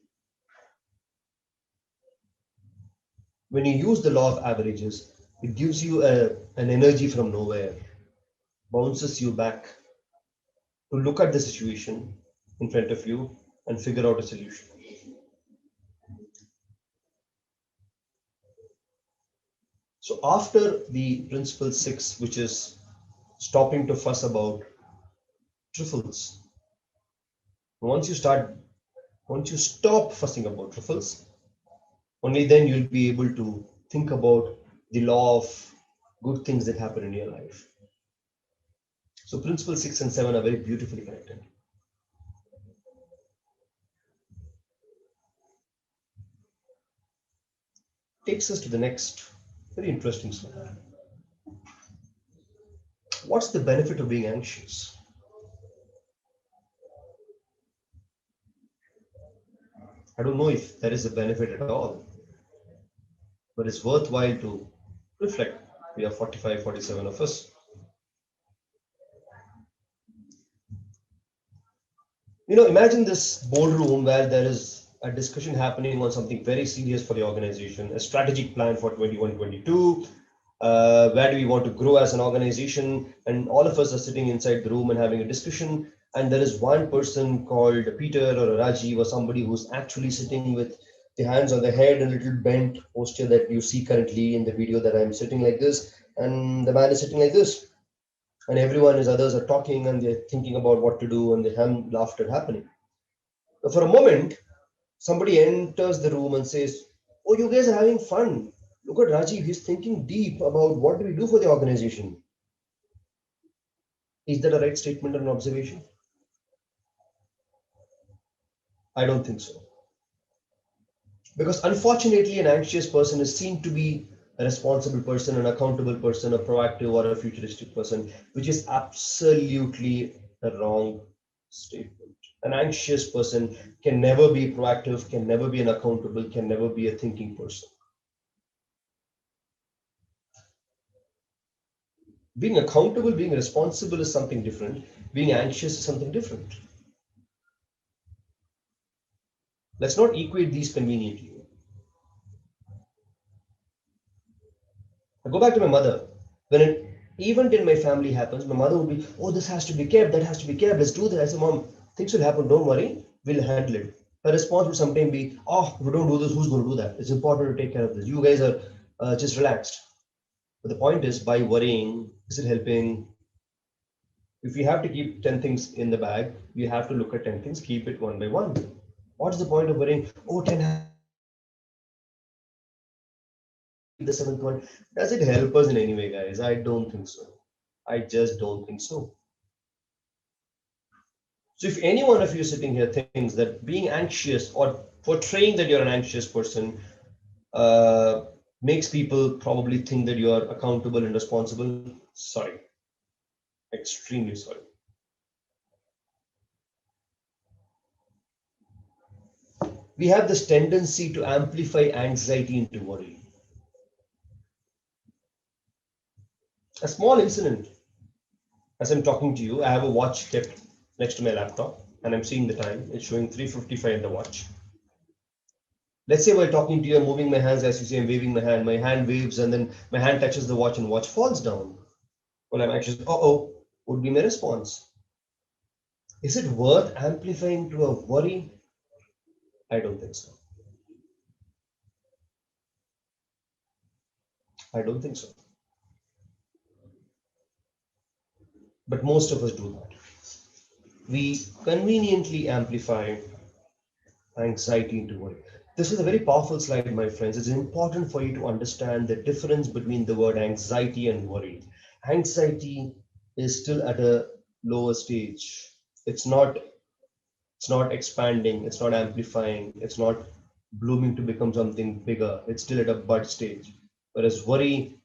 When you use the law of averages, it gives you an energy from nowhere, bounces you back to look at the situation in front of you and figure out a solution. So after the principle 6, which is stopping to fuss about truffles, once you stop fussing about truffles, only then you'll be able to think about the law of good things that happen in your life. So principle 6 and 7 are very beautifully connected. Takes us to the next very interesting slide. What's the benefit of being anxious? I don't know if there is a benefit at all, but it's worthwhile to reflect. We are 45, 47 of us. Imagine this boardroom where there is a discussion happening on something very serious for the organization, a strategic plan for 21-22. Where do we want to grow as an organization? And all of us are sitting inside the room and having a discussion. And there is one person called Peter or Rajiv or somebody who's actually sitting with the hands on the head and a little bent posture that you see currently in the video, that I'm sitting like this. And the man is sitting like this. And others are talking and they're thinking about what to do, and they have laughter happening. For a moment, somebody enters the room and says, "Oh, you guys are having fun. Look at Rajiv, he's thinking deep about what do we do for the organization. Is that a right statement or an observation? I don't think so. Because unfortunately, an anxious person is seen to be a responsible person, an accountable person, a proactive or a futuristic person, which is absolutely a wrong statement. An anxious person can never be proactive, can never be an accountable, can never be a thinking person. Being accountable, being responsible is something different. Being anxious is something different. Let's not equate these conveniently. I go back to my mother. When an event in my family happens, my mother would be, oh, this has to be kept, that has to be kept, let's do that. I said, Mom, things will happen, don't worry, we'll handle it. Her response would sometimes be, oh, if we don't do this, who's going to do that? It's important to take care of this. You guys are just relaxed. But the point is, by worrying, is it helping? If you have to keep 10 things in the bag, you have to look at 10 things, keep it one by one. What's the point of worrying? Oh, 10 the seventh one. Does it help us in any way, guys? I don't think so. I just don't think so. So if any one of you sitting here thinks that being anxious or portraying that you're an anxious person makes people probably think that you are accountable and responsible, sorry, extremely sorry. We have this tendency to amplify anxiety into worry. A small incident, as I'm talking to you, I have a watch kept next to my laptop and I'm seeing the time. It's showing 3:55 in the watch. Let's say while talking to you, I'm moving my hands, as you see, I'm waving my hand waves, and then my hand touches the watch and watch falls down. Well, I'm anxious, uh-oh, would be my response. Is it worth amplifying to a worry? I don't think so. I don't think so. But most of us do that. We conveniently amplify anxiety into worry. This is a very powerful slide, my friends. It's important for you to understand the difference between the word anxiety and worry. Anxiety is still at a lower stage. It's not expanding, it's not amplifying, it's not blooming to become something bigger. It's still at a bud stage. Whereas worry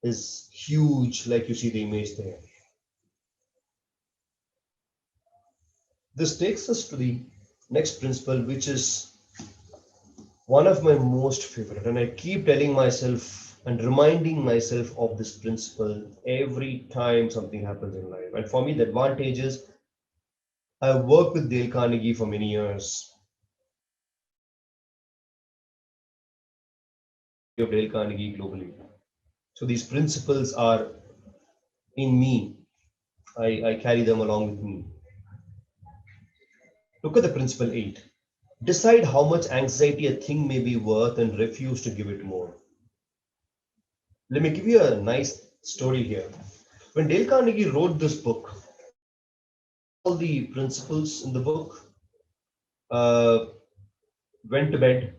is huge, like you see the image there. This takes us to the next principle, which is one of my most favorite, and I keep telling myself and reminding myself of this principle every time something happens in life. And for me, the advantage is I've worked with Dale Carnegie for many years. Of Dale Carnegie globally. So these principles are in me. I carry them along with me. Look at the principle 8. Decide how much anxiety a thing may be worth and refuse to give it more. Let me give you a nice story here. When Dale Carnegie wrote this book, all the principles in the book, uh, went to bed.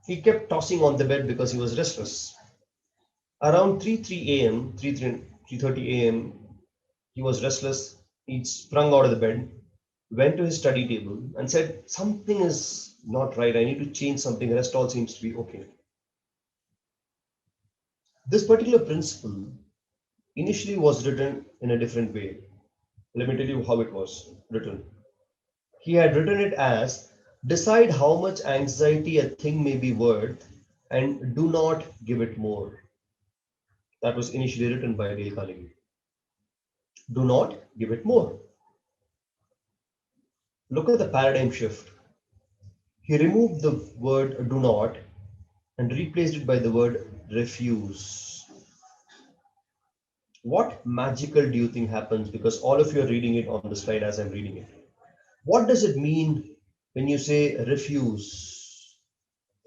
He kept tossing on the bed because he was restless. Around 3 a.m., 3:30 a.m., he was restless. He sprung out of the bed, went to his study table, and said, something is not right. I need to change something. The rest all seems to be okay. This particular principle initially was written in a different way. Let me tell you how it was written. He had written it as decide how much anxiety a thing may be worth and do not give it more. That was initially written by Dale Carnegie. Do not give it more. Look at the paradigm shift. He removed the word do not and replaced it by the word refuse. What magical do you think happens? Because all of you are reading it on the slide as I'm reading it. What does it mean when you say refuse?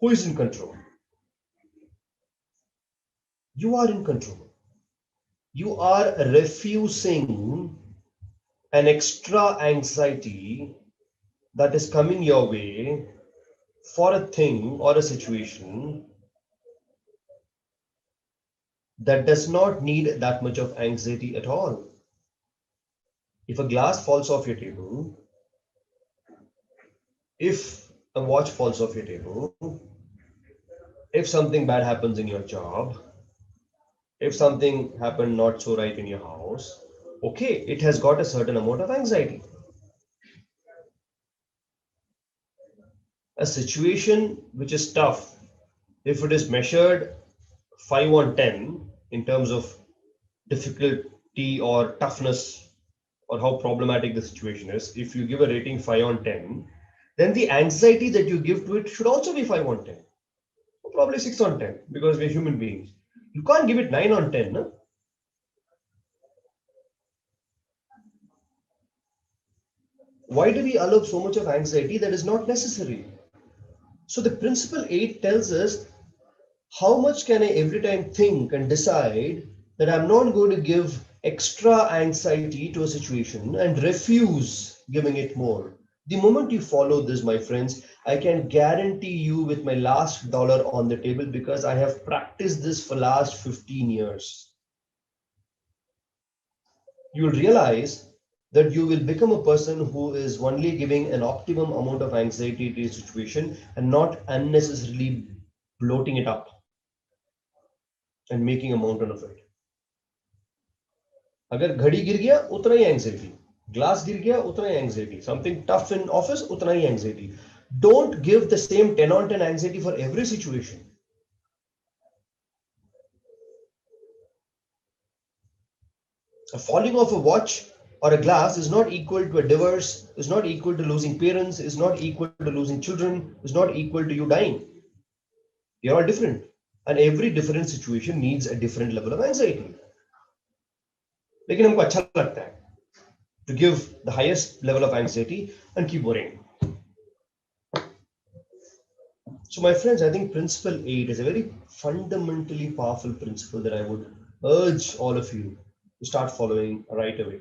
Who is in control? You are in control. You are refusing an extra anxiety that is coming your way for a thing or a situation that does not need that much of anxiety at all. If a glass falls off your table, if a watch falls off your table, if something bad happens in your job, if something happened not so right in your house, okay, it has got a certain amount of anxiety. A situation which is tough, if it is measured 5 on 10 in terms of difficulty or toughness or how problematic the situation is, if you give a rating 5 on 10, then the anxiety that you give to it should also be 5 on 10, or probably 6 on 10, because we're human beings. You can't give it 9 on 10. No? Why do we allow so much of anxiety that is not necessary? So the principle 8 tells us, how much can I every time think and decide that I'm not going to give extra anxiety to a situation and refuse giving it more? The moment you follow this, my friends, I can guarantee you with my last dollar on the table, because I have practiced this for last 15 years. You will realize that you will become a person who is only giving an optimum amount of anxiety to a situation and not unnecessarily bloating it up and making a mountain of it. अगर घड़ी गिर गया उतना ही anxiety, glass गिर गया उतना ही anxiety, something tough in office उतना ही anxiety. Don't give the same 10 on 10 anxiety for every situation. A falling off a watch or a glass is not equal to a divorce, is not equal to losing parents, is not equal to losing children, is not equal to you dying. They're all different, and every different situation needs a different level of anxiety. लेकिन हमको अच्छा लगता है to give the highest level of anxiety and keep worrying. So, my friends, I think principle 8 is a very fundamentally powerful principle that I would urge all of you to start following right away.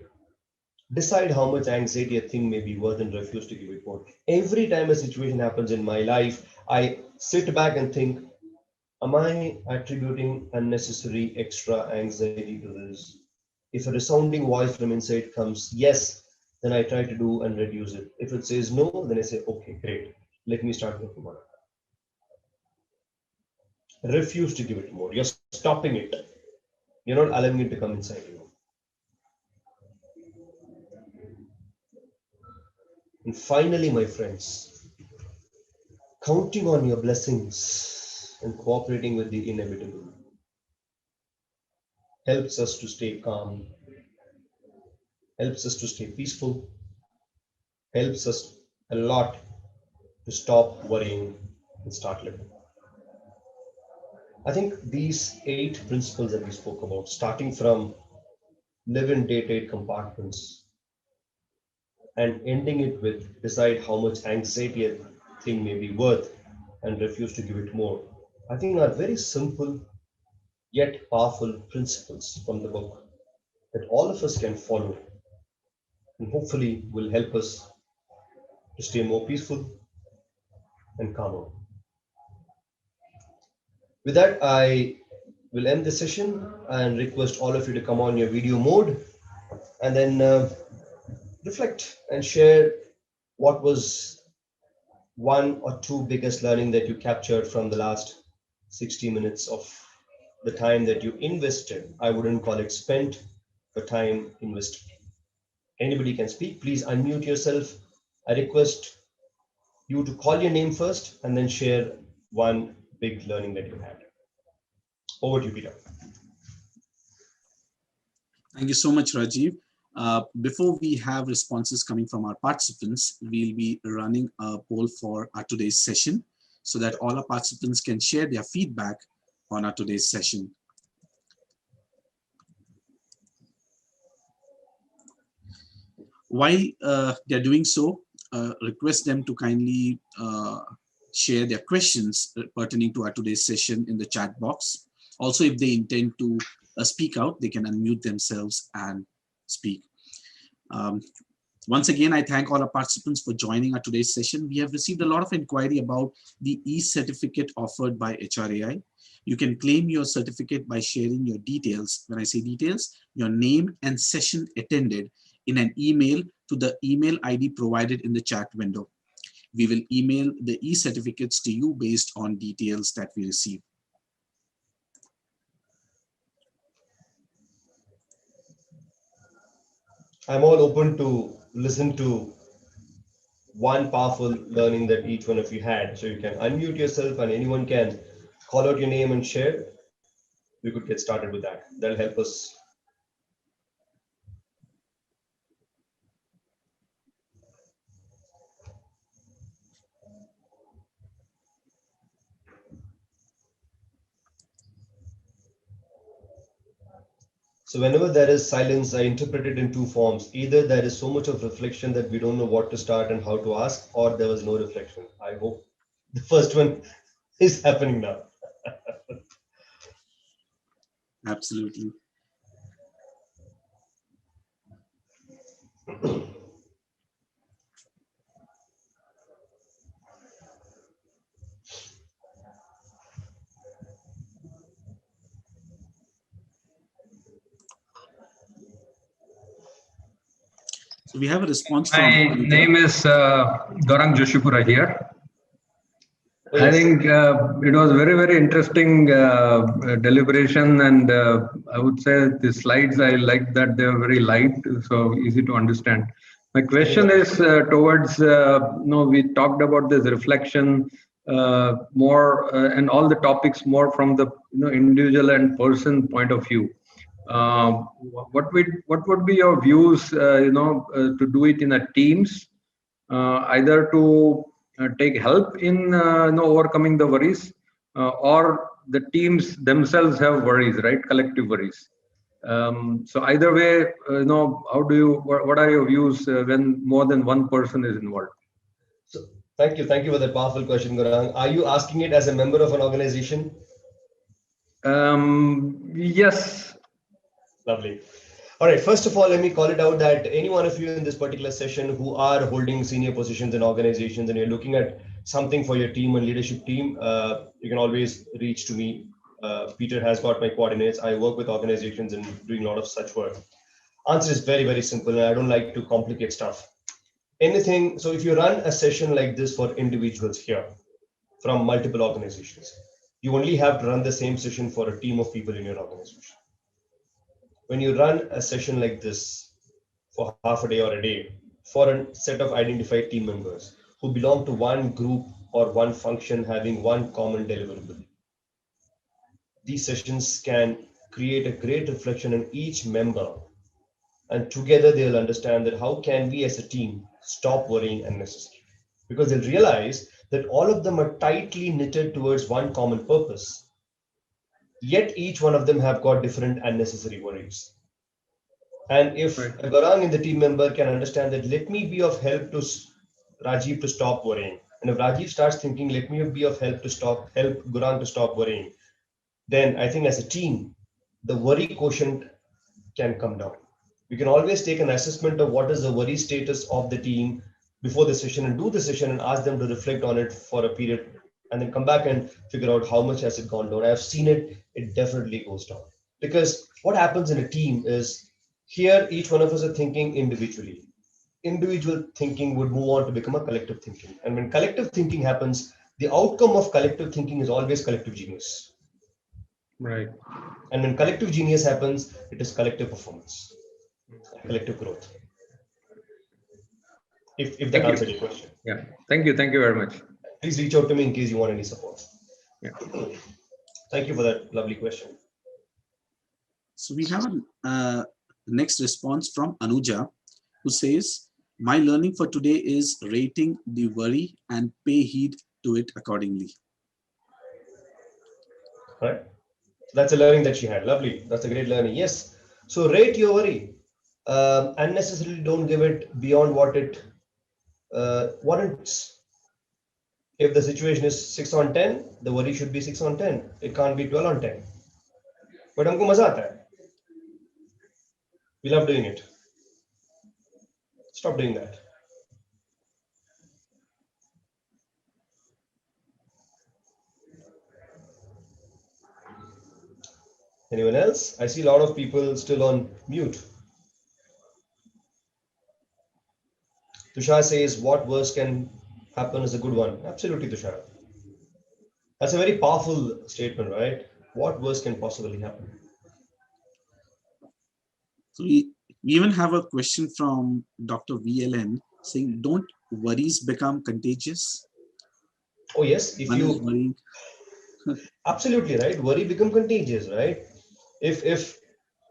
Decide how much anxiety a thing may be worth and refuse to give it more. Every time a situation happens in my life, I sit back and think, am I attributing unnecessary extra anxiety to this? If a resounding voice from inside comes, yes, then I try to do and reduce it. If it says no, then I say, okay, great. Let me start working on it. Refuse to give it more. You're stopping it. You're not allowing it to come inside you. And finally, my friends, counting on your blessings and cooperating with the inevitable helps us to stay calm, helps us to stay peaceful, helps us a lot to stop worrying and start living. I think these 8 principles that we spoke about, starting from live in date compartments and ending it with decide how much anxiety a thing may be worth and refuse to give it more, I think are very simple yet powerful principles from the book that all of us can follow and hopefully will help us to stay more peaceful and calmer. With that, I will end the session and request all of you to come on your video mode and then reflect and share what was one or two biggest learning that you captured from the last 60 minutes of the time that you invested. I wouldn't call it spent, but time invested. Anybody can speak. Please unmute yourself. I request you to call your name first and then share one big learning that you had. Over to you, Peter. Thank you so much, Rajiv. Before we have responses coming from our participants, we'll be running a poll for our today's session so that all our participants can share their feedback on our today's session. While they're doing so, request them to kindly share their questions pertaining to our today's session in the chat box. Also, if they intend to speak out, they can unmute themselves and speak. Once again, I thank all our participants for joining our today's session. We have received a lot of inquiry about the e-certificate offered by HRAI. You can claim your certificate by sharing your details. When I say details, your name and session attended in an email to the email ID provided in the chat window. We will email the e-certificates to you based on details that we receive. I'm all open to listen to one powerful learning that each one of you had. So you can unmute yourself and anyone can call out your name and share. We could get started with that. That'll help us. So whenever there is silence, I interpret it in two forms. Either there is so much of reflection that we don't know what to start and how to ask, or there was no reflection. I hope the first one is happening now. Absolutely. So we have a response from My Anuja. name is Gaurang Joshipura here. Oh, I yes. think it was very, very interesting deliberation, and I would say the slides, I like that they are very light, so easy to understand. My question is towards, we talked about this reflection more and all the topics more from the individual and person point of view. What would be your views, to do it in a teams, either to take help in overcoming the worries, or the teams themselves have worries, right? Collective worries. So either way, how do you? What are your views when more than one person is involved? So thank you for that powerful question, Gaurang. Are you asking it as a member of an organization? Yes. Lovely. All right, first of all, let me call it out that any one of you in this particular session who are holding senior positions in organizations and you're looking at something for your team and leadership team, you can always reach to me. Peter has got my coordinates. I work with organizations and doing a lot of such work. Answer is very, very simple, and I don't like to complicate stuff. Anything, so if you run a session like this for individuals here from multiple organizations, you only have to run the same session for a team of people in your organization. When you run a session like this for half a day or a day for a set of identified team members who belong to one group or one function having one common deliverable, these sessions can create a great reflection in each member, and together they'll understand that how can we as a team stop worrying unnecessarily, because they'll realize that all of them are tightly knitted towards one common purpose, yet each one of them have got different unnecessary worries. And if a Gaurang in the team member can understand that, let me be of help to Rajiv to stop worrying. And if Rajiv starts thinking, let me be of help to help Gaurang to stop worrying, then I think as a team, the worry quotient can come down. We can always take an assessment of what is the worry status of the team before the session and do the session and ask them to reflect on it for a period and then come back and figure out how much has it gone down. I've seen it, it definitely goes down. Because what happens in a team is, here each one of us are thinking individually. Individual thinking would move on to become a collective thinking. And when collective thinking happens, the outcome of collective thinking is always collective genius. Right. And when collective genius happens, it is collective performance, collective growth. If that answered your question. Yeah. Thank you. Thank you very much. Please reach out to me in case you want any support. Yeah. Thank you for that lovely question. So we have a next response from Anuja, who says, my learning for today is rating the worry and pay heed to it accordingly. Right. That's a learning that she had. Lovely. That's a great learning. Yes. So rate your worry. Unnecessarily don't give it beyond what it warrants. If the situation is 6 on 10, the worry should be 6 on 10. It can't be 12 on 10. But हमको मजा आता है. We love doing it. Stop doing that. Anyone else? I see a lot of people still on mute. Tushar says, what worse can happen is a good one. Absolutely, Tushar. That's a very powerful statement, right? What worse can possibly happen? So we even have a question from Dr. VLN saying, don't worries become contagious? Oh yes, if One is you worrying. absolutely right, worry become contagious, right? If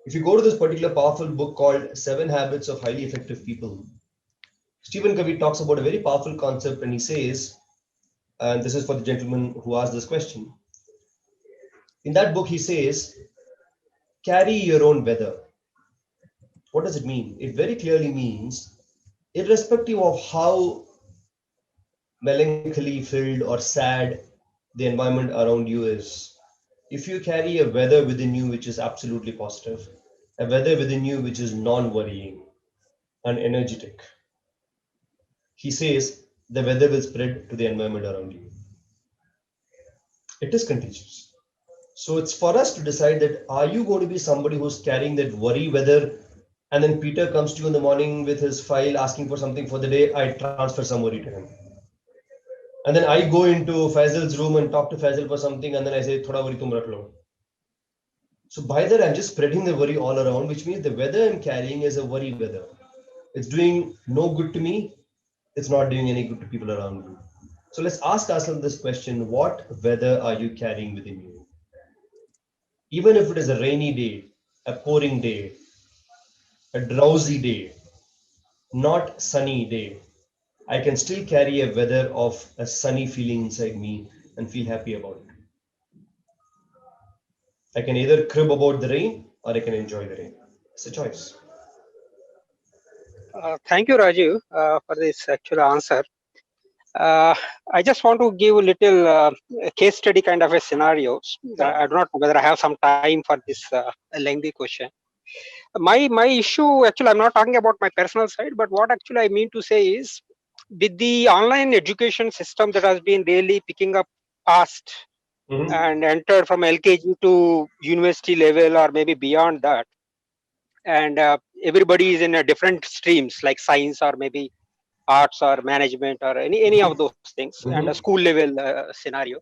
you go to this particular powerful book called Seven Habits of Highly Effective People, Stephen Covey talks about a very powerful concept, and he says, and this is for the gentleman who asked this question. In that book, he says, carry your own weather. What does it mean? It very clearly means, irrespective of how melancholy filled or sad the environment around you is, if you carry a weather within you which is absolutely positive, a weather within you which is non-worrying and energetic, he says the weather will spread to the environment around you. It is contagious. So it's for us to decide that, are you going to be somebody who's carrying that worry weather, and then Peter comes to you in the morning with his file asking for something for the day, I transfer some worry to him. And then I go into Faisal's room and talk to Faisal for something, and then I say, Thoda worry tum rakh lo. So by that, I'm just spreading the worry all around, which means the weather I'm carrying is a worry weather. It's doing no good to me. It's not doing any good to people around me. So let's ask ourselves this question: what weather are you carrying within you? Even if it is a rainy day, a pouring day, a drowsy day, not sunny day, I can still carry a weather of a sunny feeling inside me and feel happy about it. I can either crib about the rain or I can enjoy the rain. It's a choice. Thank you, Rajiv, for this actual answer. I just want to give a little case study kind of a scenario. I do not know whether I have some time for this lengthy question. My issue, actually, I'm not talking about my personal side, but what actually I mean to say is, with the online education system that has been really picking up fast and entered from LKG to university level or maybe beyond that, and everybody is in a different streams like science or maybe arts or management or any of those things, and a school level scenario.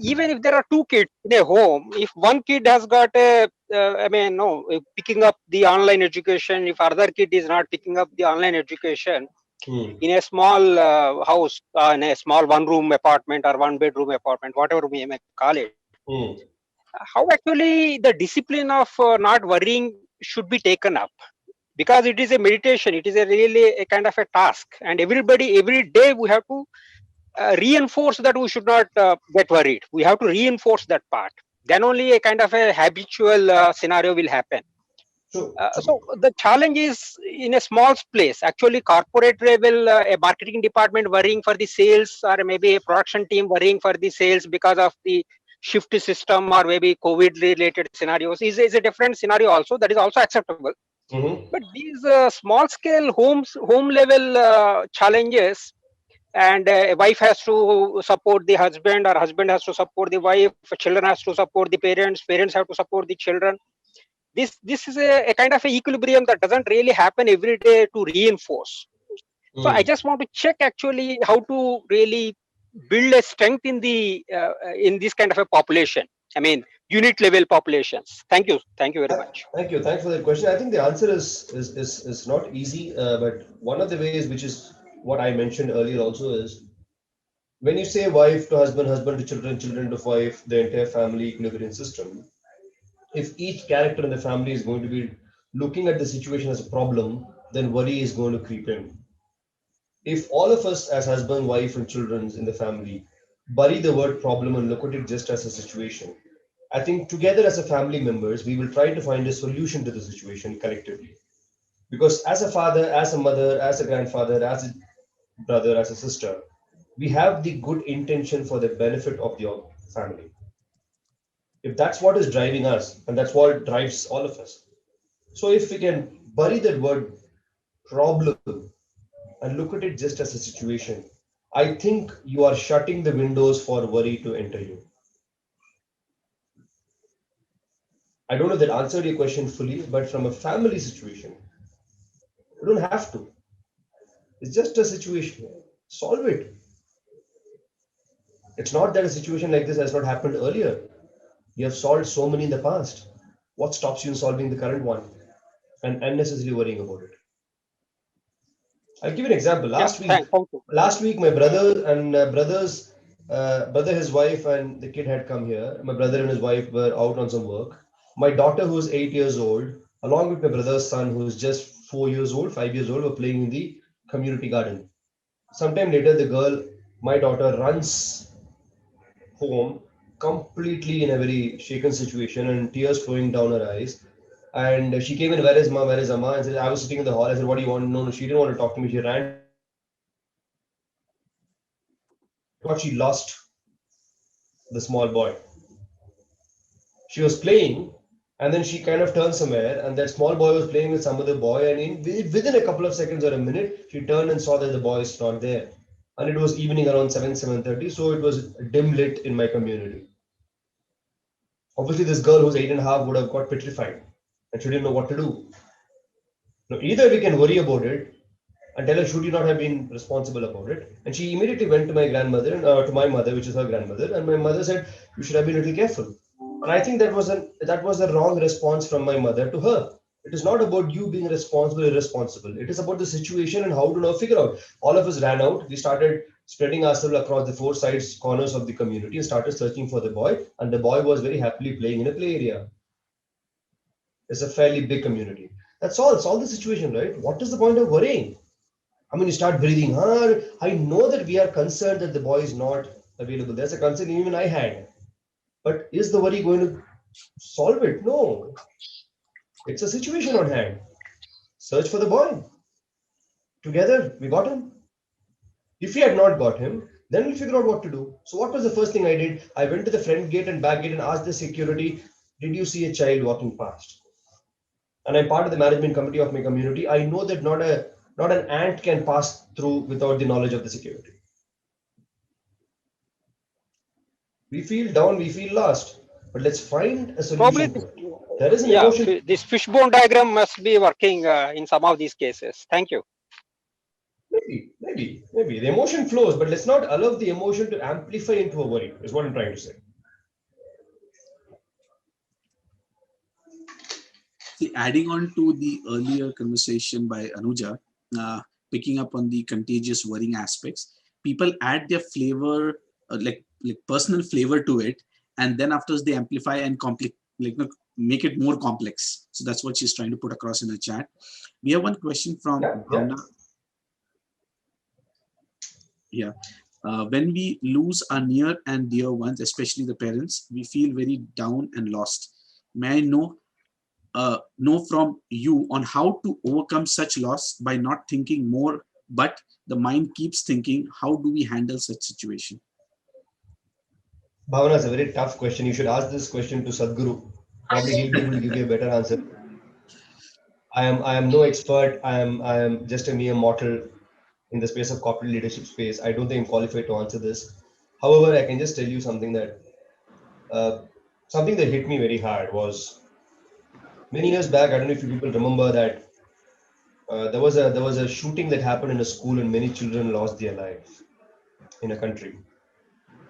Even if there are two kids in a home, if one kid has got a picking up the online education, if other kid is not picking up the online education in a small house, in a small one room apartment or one bedroom apartment, whatever we may call it, how actually the discipline of not worrying should be taken up? Because it is a meditation, it is a really a kind of a task, and everybody every day we have to reinforce that we should not get worried. We have to reinforce that part, then only a kind of a habitual scenario will happen. So the challenge is in a small place, actually corporate level, a marketing department worrying for the sales, or maybe a production team worrying for the sales because of the shift system or maybe COVID related scenarios is a different scenario also, that is also acceptable. But these small scale home level challenges, and a wife has to support the husband, or husband has to support the wife, children has to support the parents, parents have to support the children. This is a kind of a equilibrium that doesn't really happen every day to reinforce. So I just want to check actually how to really build a strength in this kind of a population, I mean unit level populations. Thank you very much. Thank you. Thanks for that question. I think the answer is not easy, but one of the ways, which is what I mentioned earlier also, is when you say wife to husband, husband to children, children to wife, the entire family equilibrium system, if each character in the family is going to be looking at the situation as a problem, then worry is going to creep in. If all of us as husband, wife, and children in the family bury the word problem and look at it just as a situation, I think together as a family members, we will try to find a solution to the situation collectively. Because as a father, as a mother, as a grandfather, as a brother, as a sister, we have the good intention for the benefit of the family. If that's what is driving us, and that's what drives all of us. So if we can bury that word problem and look at it just as a situation, I think you are shutting the windows for worry to enter you. I don't know if that answered your question fully, but from a family situation, you don't have to. It's just a situation. Solve it. It's not that a situation like this has not happened earlier. You have solved so many in the past. What stops you in solving the current one and unnecessarily worrying about it? I'll give you an example. Yeah, thank you. Last week, my brother and brother, his wife, and the kid had come here. My brother and his wife were out on some work. My daughter, who's 8 years old, along with my brother's son, who's just 4 years old, 5 years old, were playing in the community garden. Sometime later, my daughter, runs home completely in a very shaken situation and tears flowing down her eyes. And she came in, where is Ma, where is Amma? And said, I was sitting in the hall. I said, what do you want? No, no, she didn't want to talk to me. She ran to my room. Thought she lost the small boy. She was playing, and then she kind of turned somewhere, and that small boy was playing with some other boy. And within a couple of seconds or a minute, she turned and saw that the boy is not there. And it was evening around 7:30, so it was dim lit in my community. Obviously, this girl who's 8.5 would have got petrified, and she didn't know what to do. Now, either we can worry about it and tell her, should you not have been responsible about it? And she immediately went to my grandmother, to my mother, which is her grandmother, and my mother said, you should have been a little careful. And I think that was a wrong response from my mother to her. It is not about you being responsible or irresponsible. It is about the situation and how to now figure out. All of us ran out. We started spreading ourselves across the four sides corners of the community and started searching for the boy. And the boy was very happily playing in a play area. It's a fairly big community. That's all. Solve the situation, right? What is the point of worrying? I mean, you start breathing hard. I know that we are concerned that the boy is not available. That's a concern even I had. But is the worry going to solve it? No. It's a situation on hand. Search for the boy. Together, we got him. If we had not got him, then we'll figure out what to do. So, what was the first thing I did? I went to the front gate and back gate and asked the security, did you see a child walking past? And I'm part of the management committee of my community. I know that not an ant can pass through without the knowledge of the security. We feel down, we feel lost, but let's find a Probably, solution to it. There is an yeah, emotion. this fishbone diagram must be working in some of these cases. Thank you. Maybe. The emotion flows, but let's not allow the emotion to amplify into a worry, is what I'm trying to say. See, adding on to the earlier conversation by Anuja, picking up on the contagious worrying aspects, people add their flavor, like personal flavor to it, and then afterwards they amplify and make it more complex. So that's what she's trying to put across in the chat. We have one question from Bhavna. Yeah. When we lose our near and dear ones, especially the parents, we feel very down and lost. May I know from you on how to overcome such loss by not thinking more, but the mind keeps thinking, how do we handle such situation? Bhavana is a very tough question. You should ask this question to Sadhguru. Probably he'll be able to give you a better answer. I am no expert. I am just a mere mortal in the space of corporate leadership space. I don't think I'm qualified to answer this. However, I can just tell you uh, something that hit me very hard was many years back. I don't know if you people remember that there was a shooting that happened in a school and many children lost their lives in a country.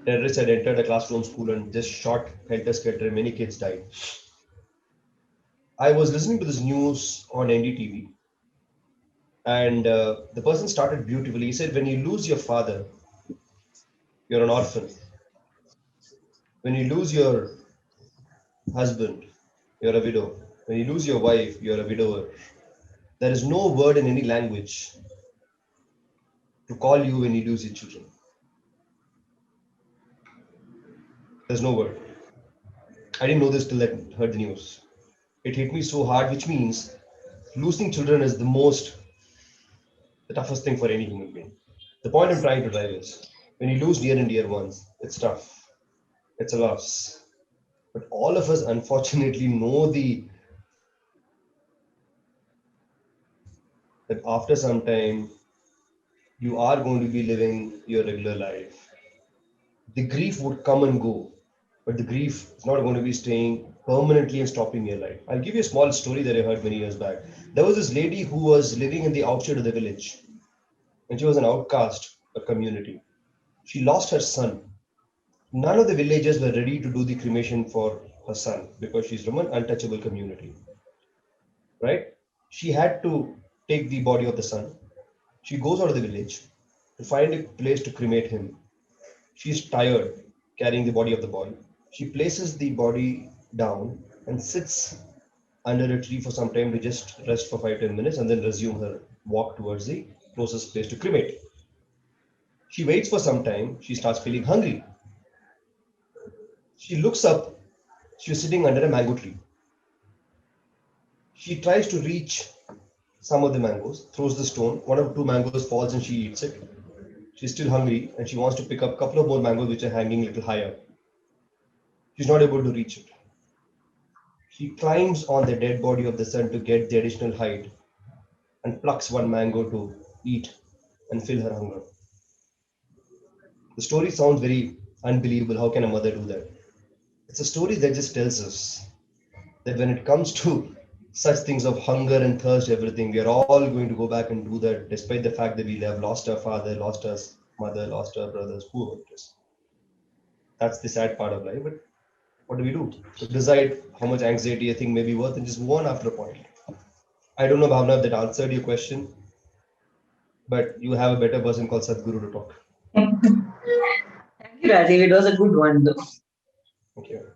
Terrorists had entered a classroom school and just shot helter skelter. Many kids died. I was listening to this news on NDTV, and the person started beautifully. He said, "When you lose your father, you're an orphan. When you lose your husband, you're a widow. When you lose your wife, you're a widower. There is no word in any language to call you when you lose your children. There's no word." I didn't know this till I heard the news. It hit me so hard, which means losing children is the toughest thing for any human being. The point I'm trying to drive is when you lose near and dear ones, it's tough. It's a loss. But all of us unfortunately know that after some time, you are going to be living your regular life. The grief would come and go, but the grief is not going to be staying permanently and stopping your life. I'll give you a small story that I heard many years back. There was this lady who was living in the outskirts of the village, and she was an outcast of community. She lost her son. None of the villagers were ready to do the cremation for her son because she's from an untouchable community, right? She had to take the body of the son. She goes out of the village to find a place to cremate him. She's tired carrying the body of the boy. She places the body down and sits under a tree for some time to just rest for 5-10 minutes and then resume her walk towards the closest place to cremate. She waits for some time. She starts feeling hungry. She looks up. She was sitting under a mango tree. She tries to reach some of the mangoes, throws the stone. One or two mangoes falls and she eats it. She's still hungry and she wants to pick up a couple of more mangoes which are hanging a little higher. She's not able to reach it. She climbs on the dead body of the son to get the additional height and plucks one mango to eat and fill her hunger. The story sounds very unbelievable. How can a mother do that? It's a story that just tells us that when it comes to such things of hunger and thirst, everything, we are all going to go back and do that, despite the fact that we have lost our father, lost our mother, lost our brothers, whoever it is. That's the sad part of life. But what do we do? To decide how much anxiety I think may be worth and just move on after a point. I don't know, Bhavna, if that answered your question, but you have a better person called Sadhguru to talk. Thank you, Rajiv. It was a good one, though. Thank you.